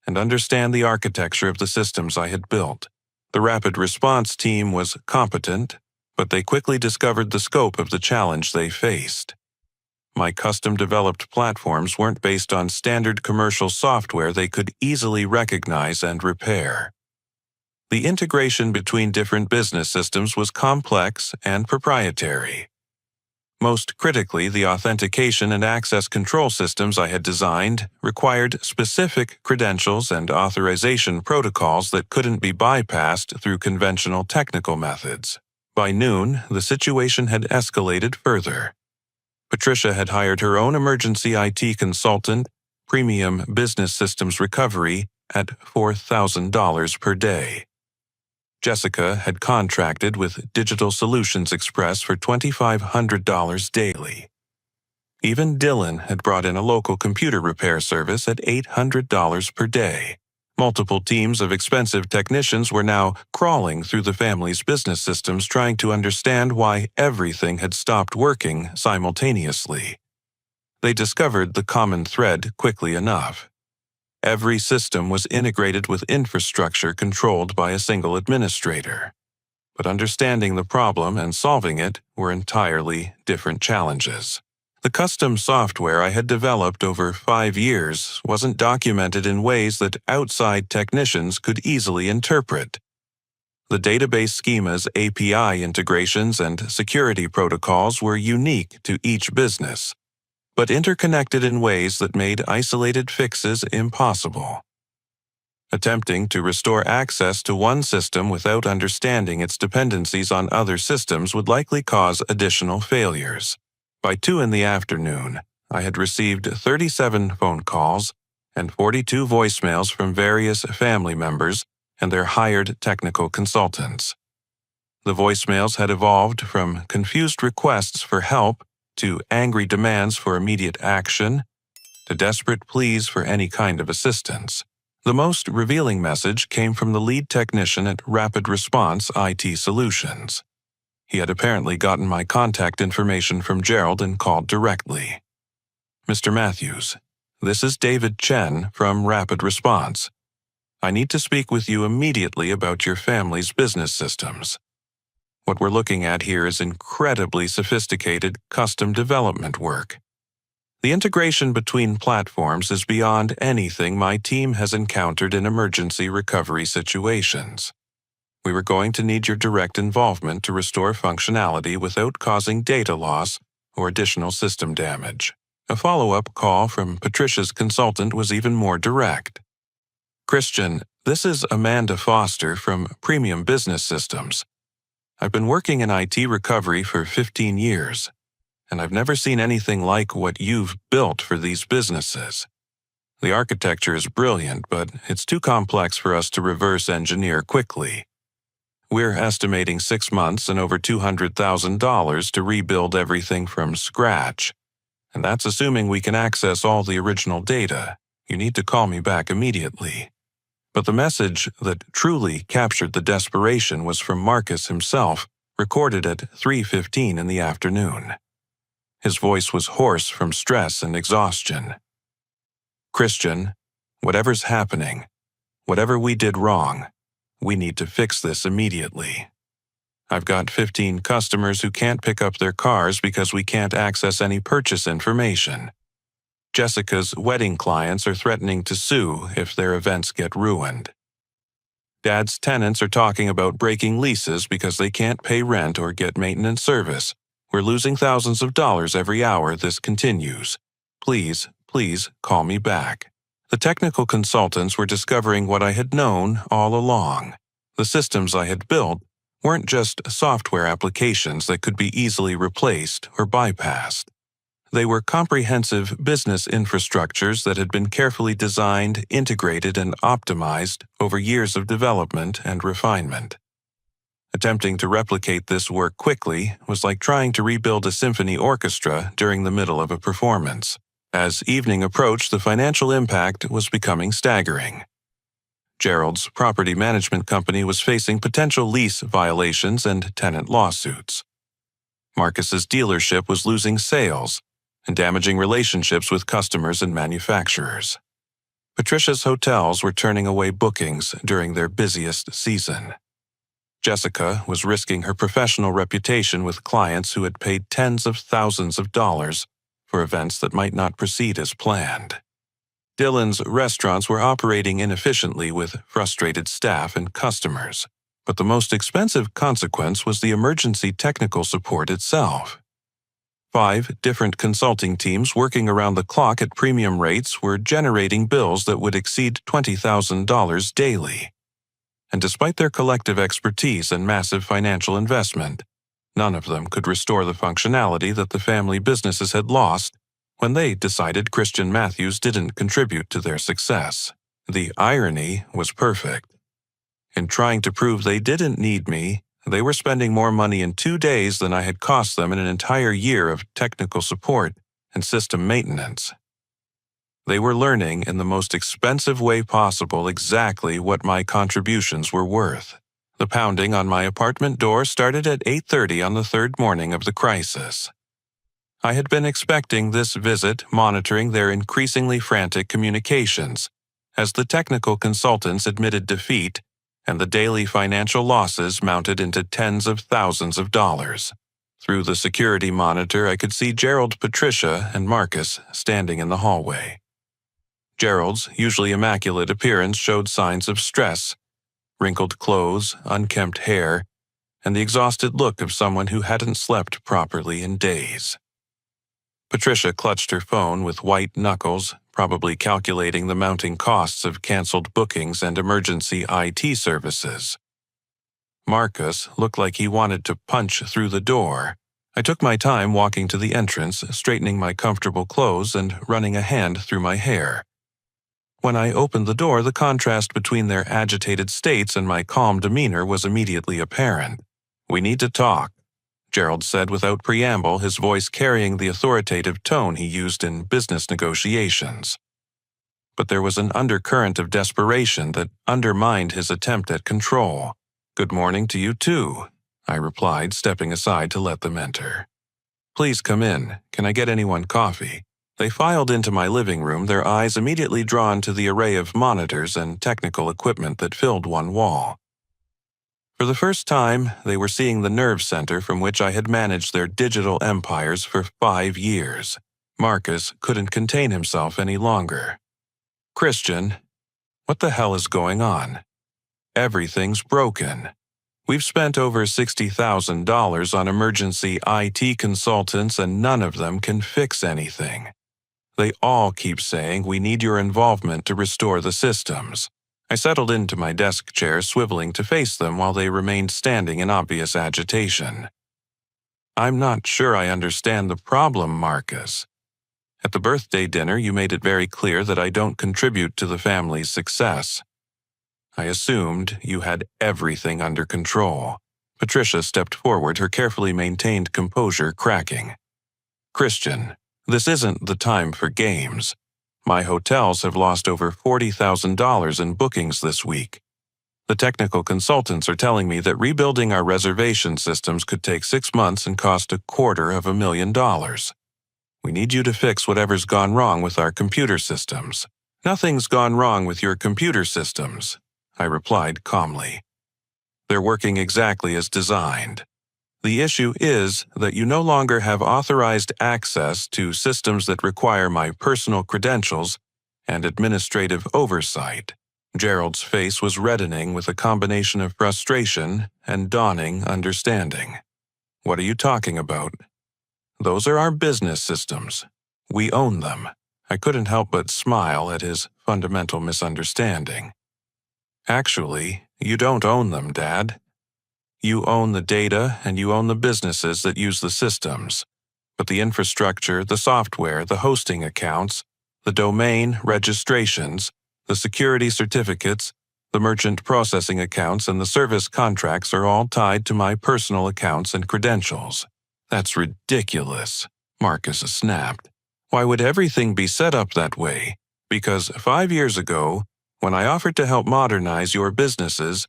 [SPEAKER 1] and understand the architecture of the systems I had built. The rapid response team was competent, but they quickly discovered the scope of the challenge they faced. My custom-developed platforms weren't based on standard commercial software they could easily recognize and repair. The integration between different business systems was complex and proprietary. Most critically, the authentication and access control systems I had designed required specific credentials and authorization protocols that couldn't be bypassed through conventional technical methods. By noon, the situation had escalated further. Patricia had hired her own emergency IT consultant, Premium Business Systems Recovery, at $4,000 per day. Jessica had contracted with Digital Solutions Express for $2,500 daily. Even Dylan had brought in a local computer repair service at $800 per day. Multiple teams of expensive technicians were now crawling through the family's business systems trying to understand why everything had stopped working simultaneously. They discovered the common thread quickly enough. Every system was integrated with infrastructure controlled by a single administrator. But understanding the problem and solving it were entirely different challenges. The custom software I had developed over 5 years wasn't documented in ways that outside technicians could easily interpret. The database schema's API integrations and security protocols were unique to each business, but interconnected in ways that made isolated fixes impossible. Attempting to restore access to one system without understanding its dependencies on other systems would likely cause additional failures. By 2 p.m, I had received 37 phone calls and 42 voicemails from various family members and their hired technical consultants. The voicemails had evolved from confused requests for help to angry demands for immediate action to desperate pleas for any kind of assistance. The most revealing message came from the lead technician at Rapid Response IT Solutions. He had apparently gotten my contact information from Gerald and called directly. "Mr. Matthews, this is David Chen from Rapid Response. I need to speak with you immediately about your family's business systems. What we're looking at here is incredibly sophisticated custom development work. The integration between platforms is beyond anything my team has encountered in emergency recovery situations. We were going to need your direct involvement to restore functionality without causing data loss or additional system damage." A follow-up call from Patricia's consultant was even more direct. "Christian, this is Amanda Foster from Premium Business Systems. I've been working in IT recovery for 15 years, and I've never seen anything like what you've built for these businesses. The architecture is brilliant, but it's too complex for us to reverse engineer quickly. We're estimating 6 months and over $200,000 to rebuild everything from scratch. And that's assuming we can access all the original data. You need to call me back immediately." But the message that truly captured the desperation was from Marcus himself, recorded at 3:15 in the afternoon. His voice was hoarse from stress and exhaustion. "Christian, whatever's happening, whatever we did wrong, we need to fix this immediately. I've got 15 customers who can't pick up their cars because we can't access any purchase information. Jessica's wedding clients are threatening to sue if their events get ruined. Dad's tenants are talking about breaking leases because they can't pay rent or get maintenance service. We're losing thousands of dollars every hour this continues. Please call me back." The technical consultants were discovering what I had known all along. The systems I had built weren't just software applications that could be easily replaced or bypassed. They were comprehensive business infrastructures that had been carefully designed, integrated, and optimized over years of development and refinement. Attempting to replicate this work quickly was like trying to rebuild a symphony orchestra during the middle of a performance. As evening approached, the financial impact was becoming staggering. Gerald's property management company was facing potential lease violations and tenant lawsuits. Marcus's dealership was losing sales and damaging relationships with customers and manufacturers. Patricia's hotels were turning away bookings during their busiest season. Jessica was risking her professional reputation with clients who had paid tens of thousands of dollars for events that might not proceed as planned. Dylan's restaurants were operating inefficiently with frustrated staff and customers, but the most expensive consequence was the emergency technical support itself. 5 different consulting teams working around the clock at premium rates were generating bills that would exceed $20,000 daily. And despite their collective expertise and massive financial investment, None of them could restore the functionality that the family businesses had lost when they decided Christian Matthews didn't contribute to their success. The irony was perfect. In trying to prove they didn't need me, they were spending more money in 2 days than I had cost them in an entire year of technical support and system maintenance. They were learning in the most expensive way possible exactly what my contributions were worth. The pounding on my apartment door started at 8:30 on the third morning of the crisis. I had been expecting this visit, monitoring their increasingly frantic communications, as the technical consultants admitted defeat and the daily financial losses mounted into tens of thousands of dollars. Through the security monitor, I could see Gerald, Patricia, and Marcus standing in the hallway. Gerald's usually immaculate appearance showed signs of stress, wrinkled clothes, unkempt hair, and the exhausted look of someone who hadn't slept properly in days. Patricia clutched her phone with white knuckles, probably calculating the mounting costs of canceled bookings and emergency IT services. Marcus looked like he wanted to punch through the door. I took my time walking to the entrance, straightening my comfortable clothes and running a hand through my hair. When I opened the door, the contrast between their agitated states and my calm demeanor was immediately apparent. "We need to talk," Gerald said without preamble, his voice carrying the authoritative tone he used in business negotiations. But there was an undercurrent of desperation that undermined his attempt at control. "Good morning to you too," I replied, stepping aside to let them enter. "Please come in. Can I get anyone coffee?" They filed into my living room, their eyes immediately drawn to the array of monitors and technical equipment that filled one wall. For the first time, they were seeing the nerve center from which I had managed their digital empires for 5 years. Marcus couldn't contain himself any longer. "Christian, what the hell is going on? Everything's broken. We've spent over $60,000 on emergency IT consultants and none of them can fix anything. They all keep saying we need your involvement to restore the systems." I settled into my desk chair, swiveling to face them while they remained standing in obvious agitation. "I'm not sure I understand the problem, Marcus. At the birthday dinner, you made it very clear that I don't contribute to the family's success. I assumed you had everything under control." Patricia stepped forward, her carefully maintained composure cracking. "Christian, this isn't the time for games. My hotels have lost over $40,000 in bookings this week. The technical consultants are telling me that rebuilding our reservation systems could take 6 months and cost $250,000. We need you to fix whatever's gone wrong with our computer systems." "Nothing's gone wrong with your computer systems," I replied calmly. "They're working exactly as designed. The issue is that you no longer have authorized access to systems that require my personal credentials and administrative oversight." Gerald's face was reddening with a combination of frustration and dawning understanding. "What are you talking about?" "Those are our business systems. We own them." I couldn't help but smile at his fundamental misunderstanding. "Actually, you don't own them, Dad. You own the data and you own the businesses that use the systems. But the infrastructure, the software, the hosting accounts, the domain registrations, the security certificates, the merchant processing accounts, and the service contracts are all tied to my personal accounts and credentials." "That's ridiculous," Marcus snapped. "Why would everything be set up that way? Because 5 years ago, when I offered to help modernize your businesses,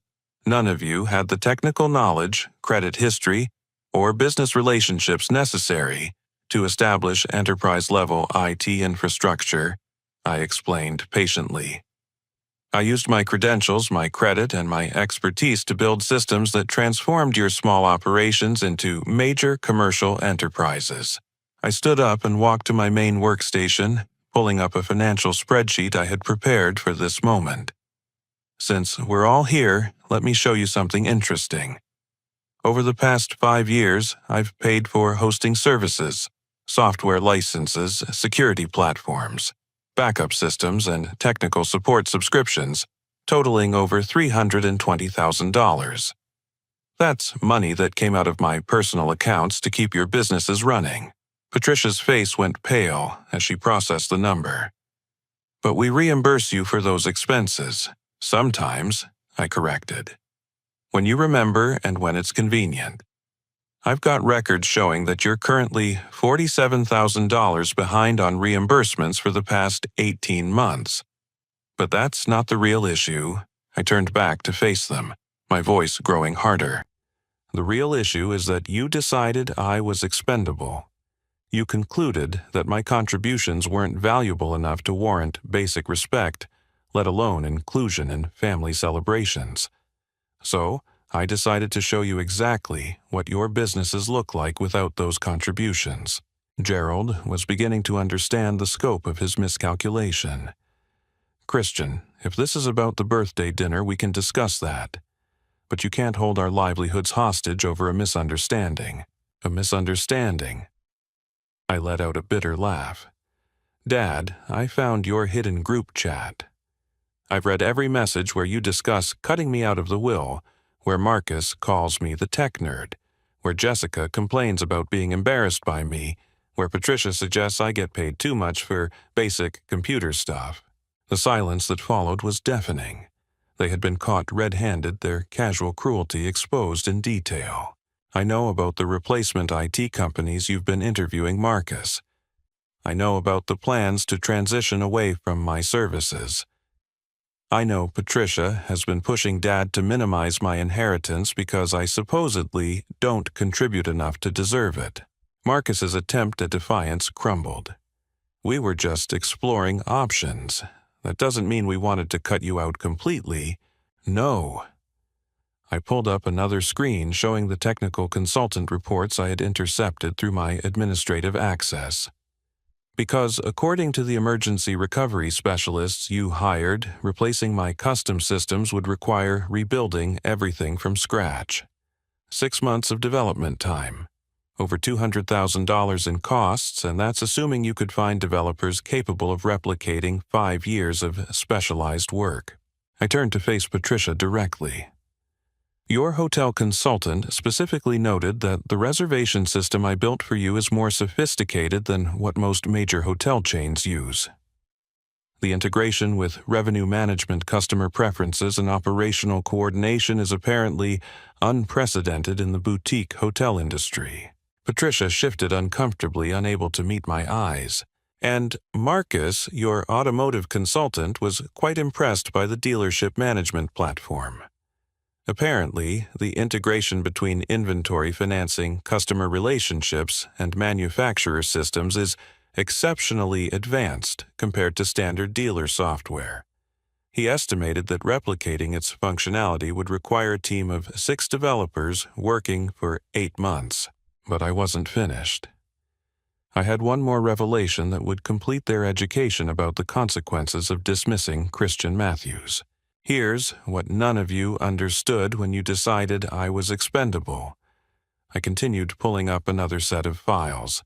[SPEAKER 1] none of you had the technical knowledge, credit history, or business relationships necessary to establish enterprise-level IT infrastructure," I explained patiently. "I used my credentials, my credit, and my expertise to build systems that transformed your small operations into major commercial enterprises." I stood up and walked to my main workstation, pulling up a financial spreadsheet I had prepared for this moment. "Since we're all here, let me show you something interesting. Over the past 5 years, I've paid for hosting services, software licenses, security platforms, backup systems, and technical support subscriptions, totaling over $320,000. That's money that came out of my personal accounts to keep your businesses running. Patricia's face went pale as she processed the number. But we reimburse you for those expenses. Sometimes, I corrected. When you remember and when it's convenient. I've got records showing that you're currently $47,000 behind on reimbursements for the past 18 months. But that's not the real issue. I turned back to face them, my voice growing harder. The real issue is that you decided I was expendable. You concluded that my contributions weren't valuable enough to warrant basic respect, let alone inclusion in family celebrations. So, I decided to show you exactly what your businesses look like without those contributions. Gerald was beginning to understand the scope of his miscalculation. Christian, if this is about the birthday dinner, we can discuss that. But you can't hold our livelihoods hostage over a misunderstanding. A misunderstanding. I let out a bitter laugh. Dad, I found your hidden group chat. I've read every message where you discuss cutting me out of the will, where Marcus calls me the tech nerd, where Jessica complains about being embarrassed by me, where Patricia suggests I get paid too much for basic computer stuff. The silence that followed was deafening. They had been caught red-handed, their casual cruelty exposed in detail. I know about the replacement IT companies you've been interviewing Marcus. I know about the plans to transition away from my services. I know Patricia has been pushing Dad to minimize my inheritance because I supposedly don't contribute enough to deserve it. Marcus's attempt at defiance crumbled. We were just exploring options. That doesn't mean we wanted to cut you out completely. No. I pulled up another screen showing the technical consultant reports I had intercepted through my administrative access. Because according to the emergency recovery specialists you hired, replacing my custom systems would require rebuilding everything from scratch. 6 months of development time. Over $200,000 in costs, and that's assuming you could find developers capable of replicating 5 years of specialized work. I turned to face Patricia directly. Your hotel consultant specifically noted that the reservation system I built for you is more sophisticated than what most major hotel chains use. The integration with revenue management, customer preferences, and operational coordination is apparently unprecedented in the boutique hotel industry. Patricia shifted uncomfortably, unable to meet my eyes. And Marcus, your automotive consultant, was quite impressed by the dealership management platform. Apparently, the integration between inventory financing, customer relationships, and manufacturer systems is exceptionally advanced compared to standard dealer software. He estimated that replicating its functionality would require a team of 6 developers working for 8 months. But I wasn't finished. I had one more revelation that would complete their education about the consequences of dismissing Christian Matthews. Here's what none of you understood when you decided I was expendable. I continued pulling up another set of files.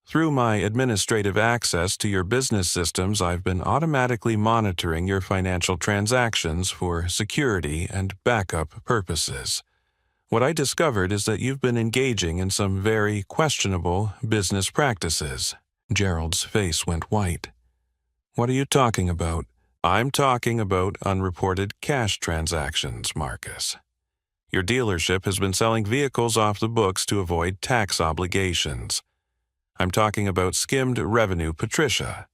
[SPEAKER 1] Through my administrative access to your business systems, I've been automatically monitoring your financial transactions for security and backup purposes. What I discovered is that you've been engaging in some very questionable business practices. Gerald's face went white. What are you talking about? I'm talking about unreported cash transactions, Marcus. Your dealership has been selling vehicles off the books to avoid tax obligations. I'm talking about skimmed revenue, Patricia.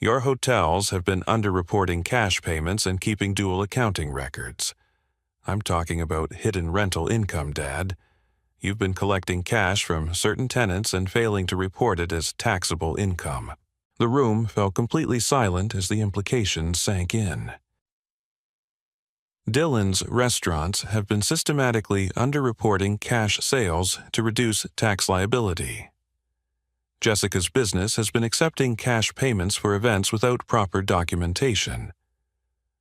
[SPEAKER 1] Your hotels have been underreporting cash payments and keeping dual accounting records. I'm talking about hidden rental income, Dad. You've been collecting cash from certain tenants and failing to report it as taxable income. The room fell completely silent as the implications sank in. Dylan's restaurants have been systematically underreporting cash sales to reduce tax liability. Jessica's business has been accepting cash payments for events without proper documentation.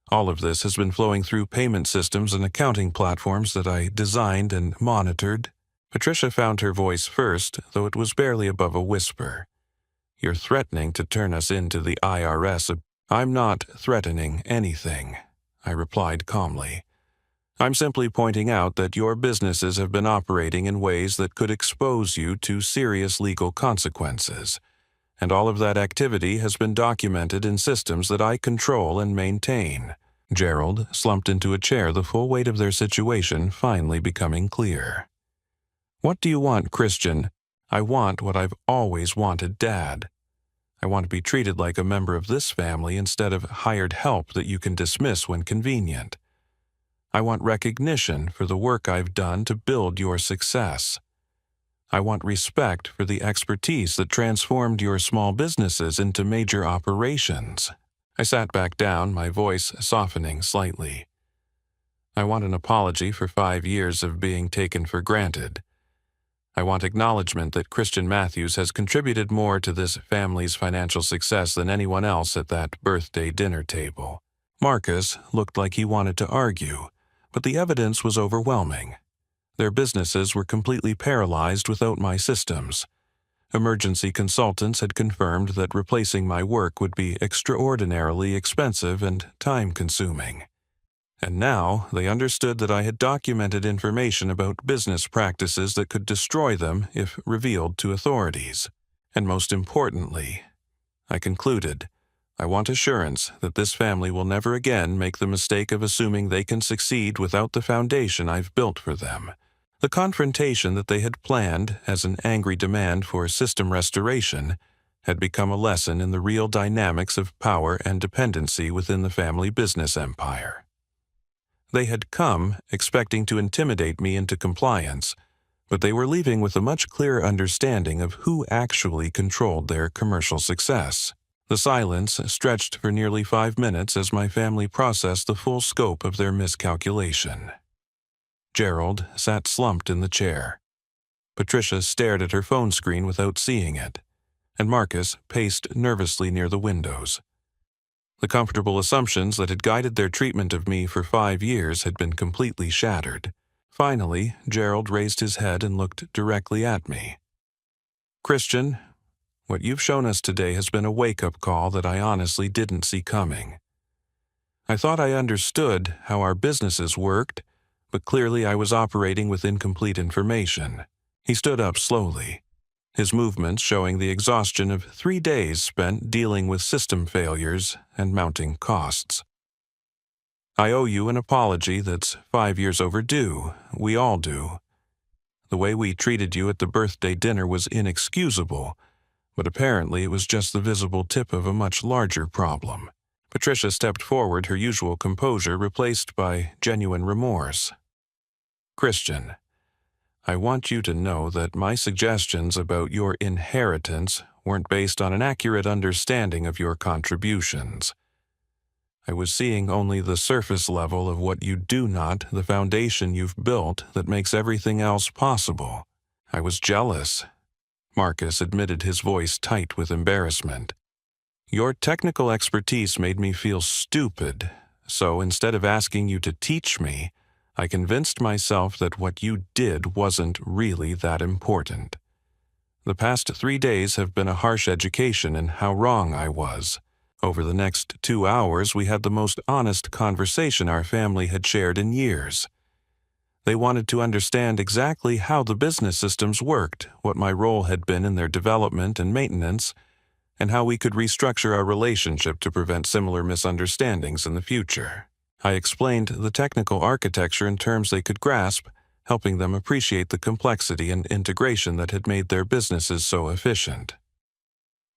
[SPEAKER 1] All of this has been flowing through payment systems and accounting platforms that I designed and monitored. Patricia found her voice first, though it was barely above a whisper. You're threatening to turn us into the IRS. I'm not threatening anything, I replied calmly. I'm simply pointing out that your businesses have been operating in ways that could expose you to serious legal consequences, and all of that activity has been documented in systems that I control and maintain." Gerald slumped into a chair, the full weight of their situation finally becoming clear. "What do you want, Christian?" "I want what I've always wanted, Dad. I want to be treated like a member of this family instead of hired help that you can dismiss when convenient. I want recognition for the work I've done to build your success. I want respect for the expertise that transformed your small businesses into major operations." I sat back down, my voice softening slightly. "I want an apology for 5 years of being taken for granted. I want acknowledgement that Christian Matthews has contributed more to this family's financial success than anyone else at that birthday dinner table." Marcus looked like he wanted to argue, but the evidence was overwhelming. Their businesses were completely paralyzed without my systems. Emergency consultants had confirmed that replacing my work would be extraordinarily expensive and time-consuming. And now they understood that I had documented information about business practices that could destroy them if revealed to authorities. And most importantly, I concluded, I want assurance that this family will never again make the mistake of assuming they can succeed without the foundation I've built for them. The confrontation that they had planned as an angry demand for system restoration had become a lesson in the real dynamics of power and dependency within the family business empire. They had come expecting to intimidate me into compliance, but they were leaving with a much clearer understanding of who actually controlled their commercial success. The silence stretched for nearly 5 minutes as my family processed the full scope of their miscalculation. Gerald sat slumped in the chair. Patricia stared at her phone screen without seeing it, and Marcus paced nervously near the windows. The comfortable assumptions that had guided their treatment of me for 5 years had been completely shattered. Finally, Gerald raised his head and looked directly at me. "Christian, what you've shown us today has been a wake-up call that I honestly didn't see coming. I thought I understood how our businesses worked, but clearly I was operating with incomplete information." He stood up slowly, his movements showing the exhaustion of 3 days spent dealing with system failures and mounting costs. "I owe you an apology that's 5 years overdue. We all do. The way we treated you at the birthday dinner was inexcusable, but apparently it was just the visible tip of a much larger problem." Patricia stepped forward, her usual composure replaced by genuine remorse. "Christian, I want you to know that my suggestions about your inheritance weren't based on an accurate understanding of your contributions. I was seeing only the surface level of what you do not, the foundation you've built that makes everything else possible. I was jealous." Marcus admitted, his voice tight with embarrassment. "Your technical expertise made me feel stupid, so instead of asking you to teach me, I convinced myself that what you did wasn't really that important. The past 3 days have been a harsh education in how wrong I was. Over the next 2 hours, we had the most honest conversation our family had shared in years. They wanted to understand exactly how the business systems worked, what my role had been in their development and maintenance, and how we could restructure our relationship to prevent similar misunderstandings in the future. I explained the technical architecture in terms they could grasp, helping them appreciate the complexity and integration that had made their businesses so efficient.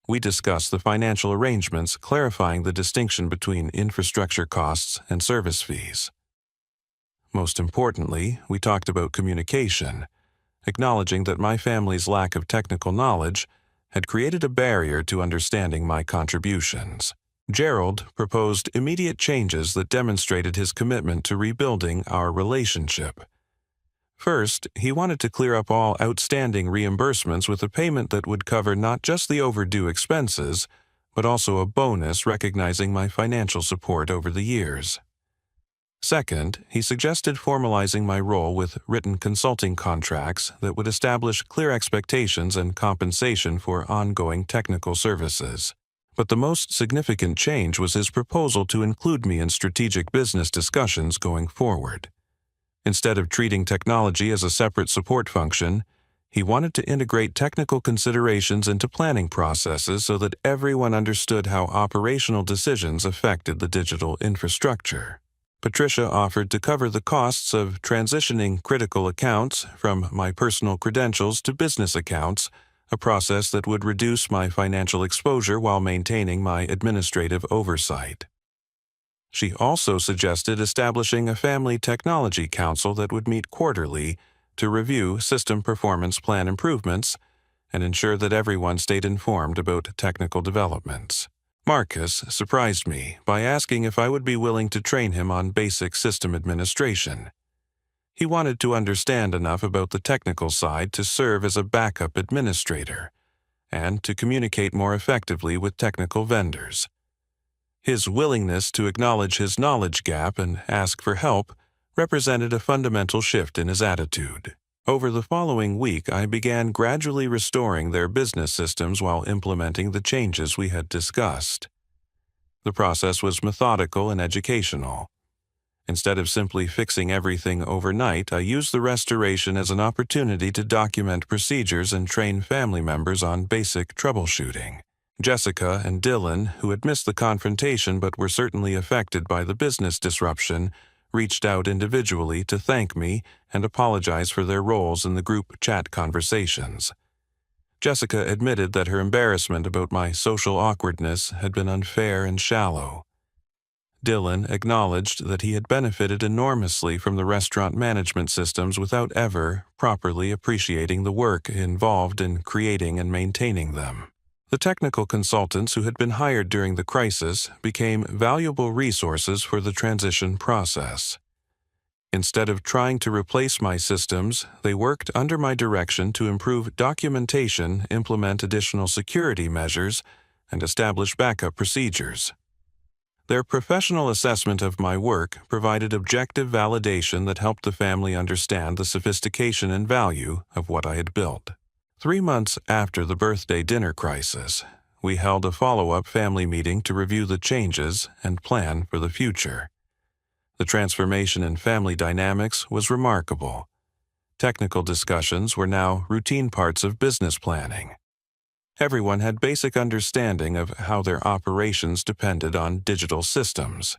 [SPEAKER 1] We discussed the financial arrangements, clarifying the distinction between infrastructure costs and service fees. Most importantly, we talked about communication, acknowledging that my family's lack of technical knowledge had created a barrier to understanding my contributions. Gerald proposed immediate changes that demonstrated his commitment to rebuilding our relationship. First, he wanted to clear up all outstanding reimbursements with a payment that would cover not just the overdue expenses, but also a bonus recognizing my financial support over the years. Second, he suggested formalizing my role with written consulting contracts that would establish clear expectations and compensation for ongoing technical services. But the most significant change was his proposal to include me in strategic business discussions going forward. Instead of treating technology as a separate support function, he wanted to integrate technical considerations into planning processes so that everyone understood how operational decisions affected the digital infrastructure. Patricia offered to cover the costs of transitioning critical accounts from my personal credentials to business accounts, a process that would reduce my financial exposure while maintaining my administrative oversight. She also suggested establishing a family technology council that would meet quarterly to review system performance plan improvements and ensure that everyone stayed informed about technical developments. Marcus surprised me by asking if I would be willing to train him on basic system administration. He wanted to understand enough about the technical side to serve as a backup administrator and to communicate more effectively with technical vendors. His willingness to acknowledge his knowledge gap and ask for help represented a fundamental shift in his attitude. Over the following week, I began gradually restoring their business systems while implementing the changes we had discussed. The process was methodical and educational. Instead of simply fixing everything overnight, I used the restoration as an opportunity to document procedures and train family members on basic troubleshooting. Jessica and Dylan, who had missed the confrontation but were certainly affected by the business disruption, reached out individually to thank me and apologize for their roles in the group chat conversations. Jessica admitted that her embarrassment about my social awkwardness had been unfair and shallow. Dylan acknowledged that he had benefited enormously from the restaurant management systems without ever properly appreciating the work involved in creating and maintaining them. The technical consultants who had been hired during the crisis became valuable resources for the transition process. Instead of trying to replace my systems, they worked under my direction to improve documentation, implement additional security measures, and establish backup procedures. Their professional assessment of my work provided objective validation that helped the family understand the sophistication and value of what I had built. 3 months after the birthday dinner crisis, we held a follow-up family meeting to review the changes and plan for the future. The transformation in family dynamics was remarkable. Technical discussions were now routine parts of business planning. Everyone had basic understanding of how their operations depended on digital systems.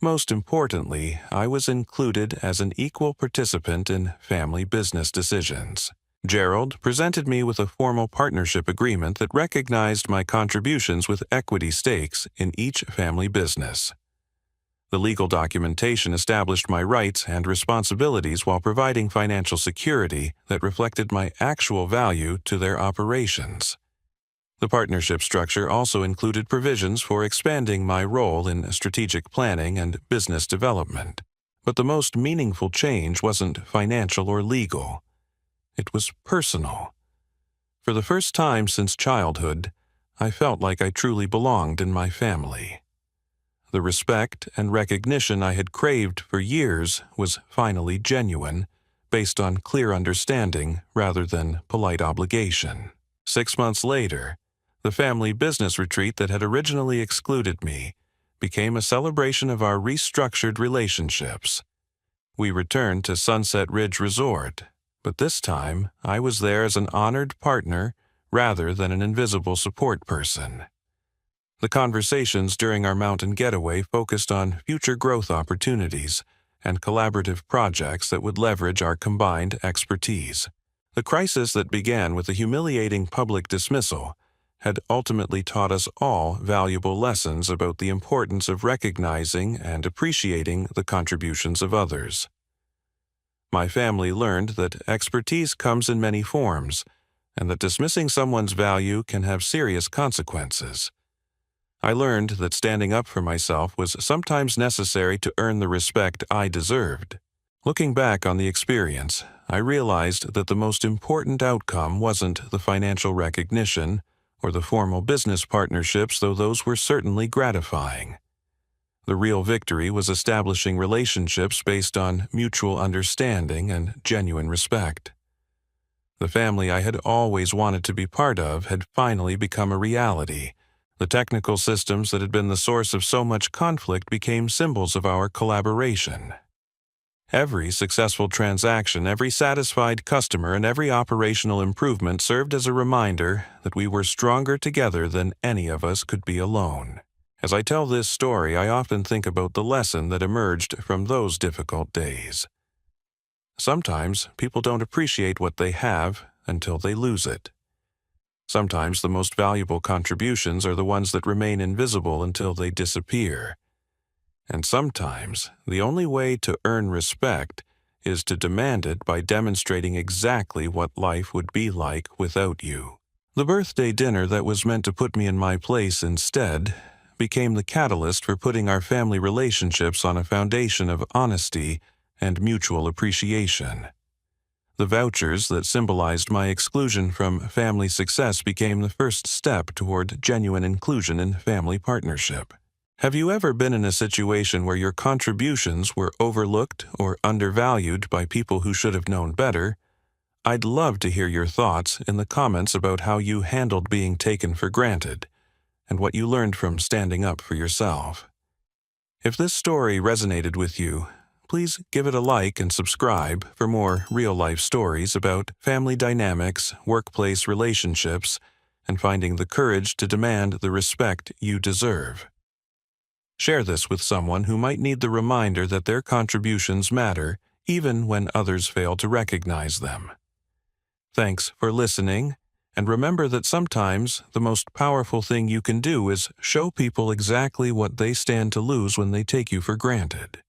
[SPEAKER 1] Most importantly, I was included as an equal participant in family business decisions. Gerald presented me with a formal partnership agreement that recognized my contributions with equity stakes in each family business. The legal documentation established my rights and responsibilities while providing financial security that reflected my actual value to their operations. The partnership structure also included provisions for expanding my role in strategic planning and business development. But the most meaningful change wasn't financial or legal. It was personal. For the first time since childhood, I felt like I truly belonged in my family. The respect and recognition I had craved for years was finally genuine, based on clear understanding rather than polite obligation. 6 months later, the family business retreat that had originally excluded me became a celebration of our restructured relationships. We returned to Sunset Ridge Resort, but this time I was there as an honored partner rather than an invisible support person. The conversations during our mountain getaway focused on future growth opportunities and collaborative projects that would leverage our combined expertise. The crisis that began with a humiliating public dismissal had ultimately taught us all valuable lessons about the importance of recognizing and appreciating the contributions of others. My family learned that expertise comes in many forms, and that dismissing someone's value can have serious consequences. I learned that standing up for myself was sometimes necessary to earn the respect I deserved. Looking back on the experience, I realized that the most important outcome wasn't the financial recognition or the formal business partnerships, though those were certainly gratifying. The real victory was establishing relationships based on mutual understanding and genuine respect. The family I had always wanted to be part of had finally become a reality. The technical systems that had been the source of so much conflict became symbols of our collaboration. Every successful transaction, every satisfied customer, and every operational improvement served as a reminder that we were stronger together than any of us could be alone. As I tell this story, I often think about the lesson that emerged from those difficult days. Sometimes people don't appreciate what they have until they lose it. Sometimes the most valuable contributions are the ones that remain invisible until they disappear. And sometimes the only way to earn respect is to demand it by demonstrating exactly what life would be like without you. The birthday dinner that was meant to put me in my place instead became the catalyst for putting our family relationships on a foundation of honesty and mutual appreciation. The vouchers that symbolized my exclusion from family success became the first step toward genuine inclusion in family partnership. Have you ever been in a situation where your contributions were overlooked or undervalued by people who should have known better? I'd love to hear your thoughts in the comments about how you handled being taken for granted and what you learned from standing up for yourself. If this story resonated with you, please give it a like and subscribe for more real-life stories about family dynamics, workplace relationships, and finding the courage to demand the respect you deserve. Share this with someone who might need the reminder that their contributions matter even when others fail to recognize them. Thanks for listening, and remember that sometimes the most powerful thing you can do is show people exactly what they stand to lose when they take you for granted.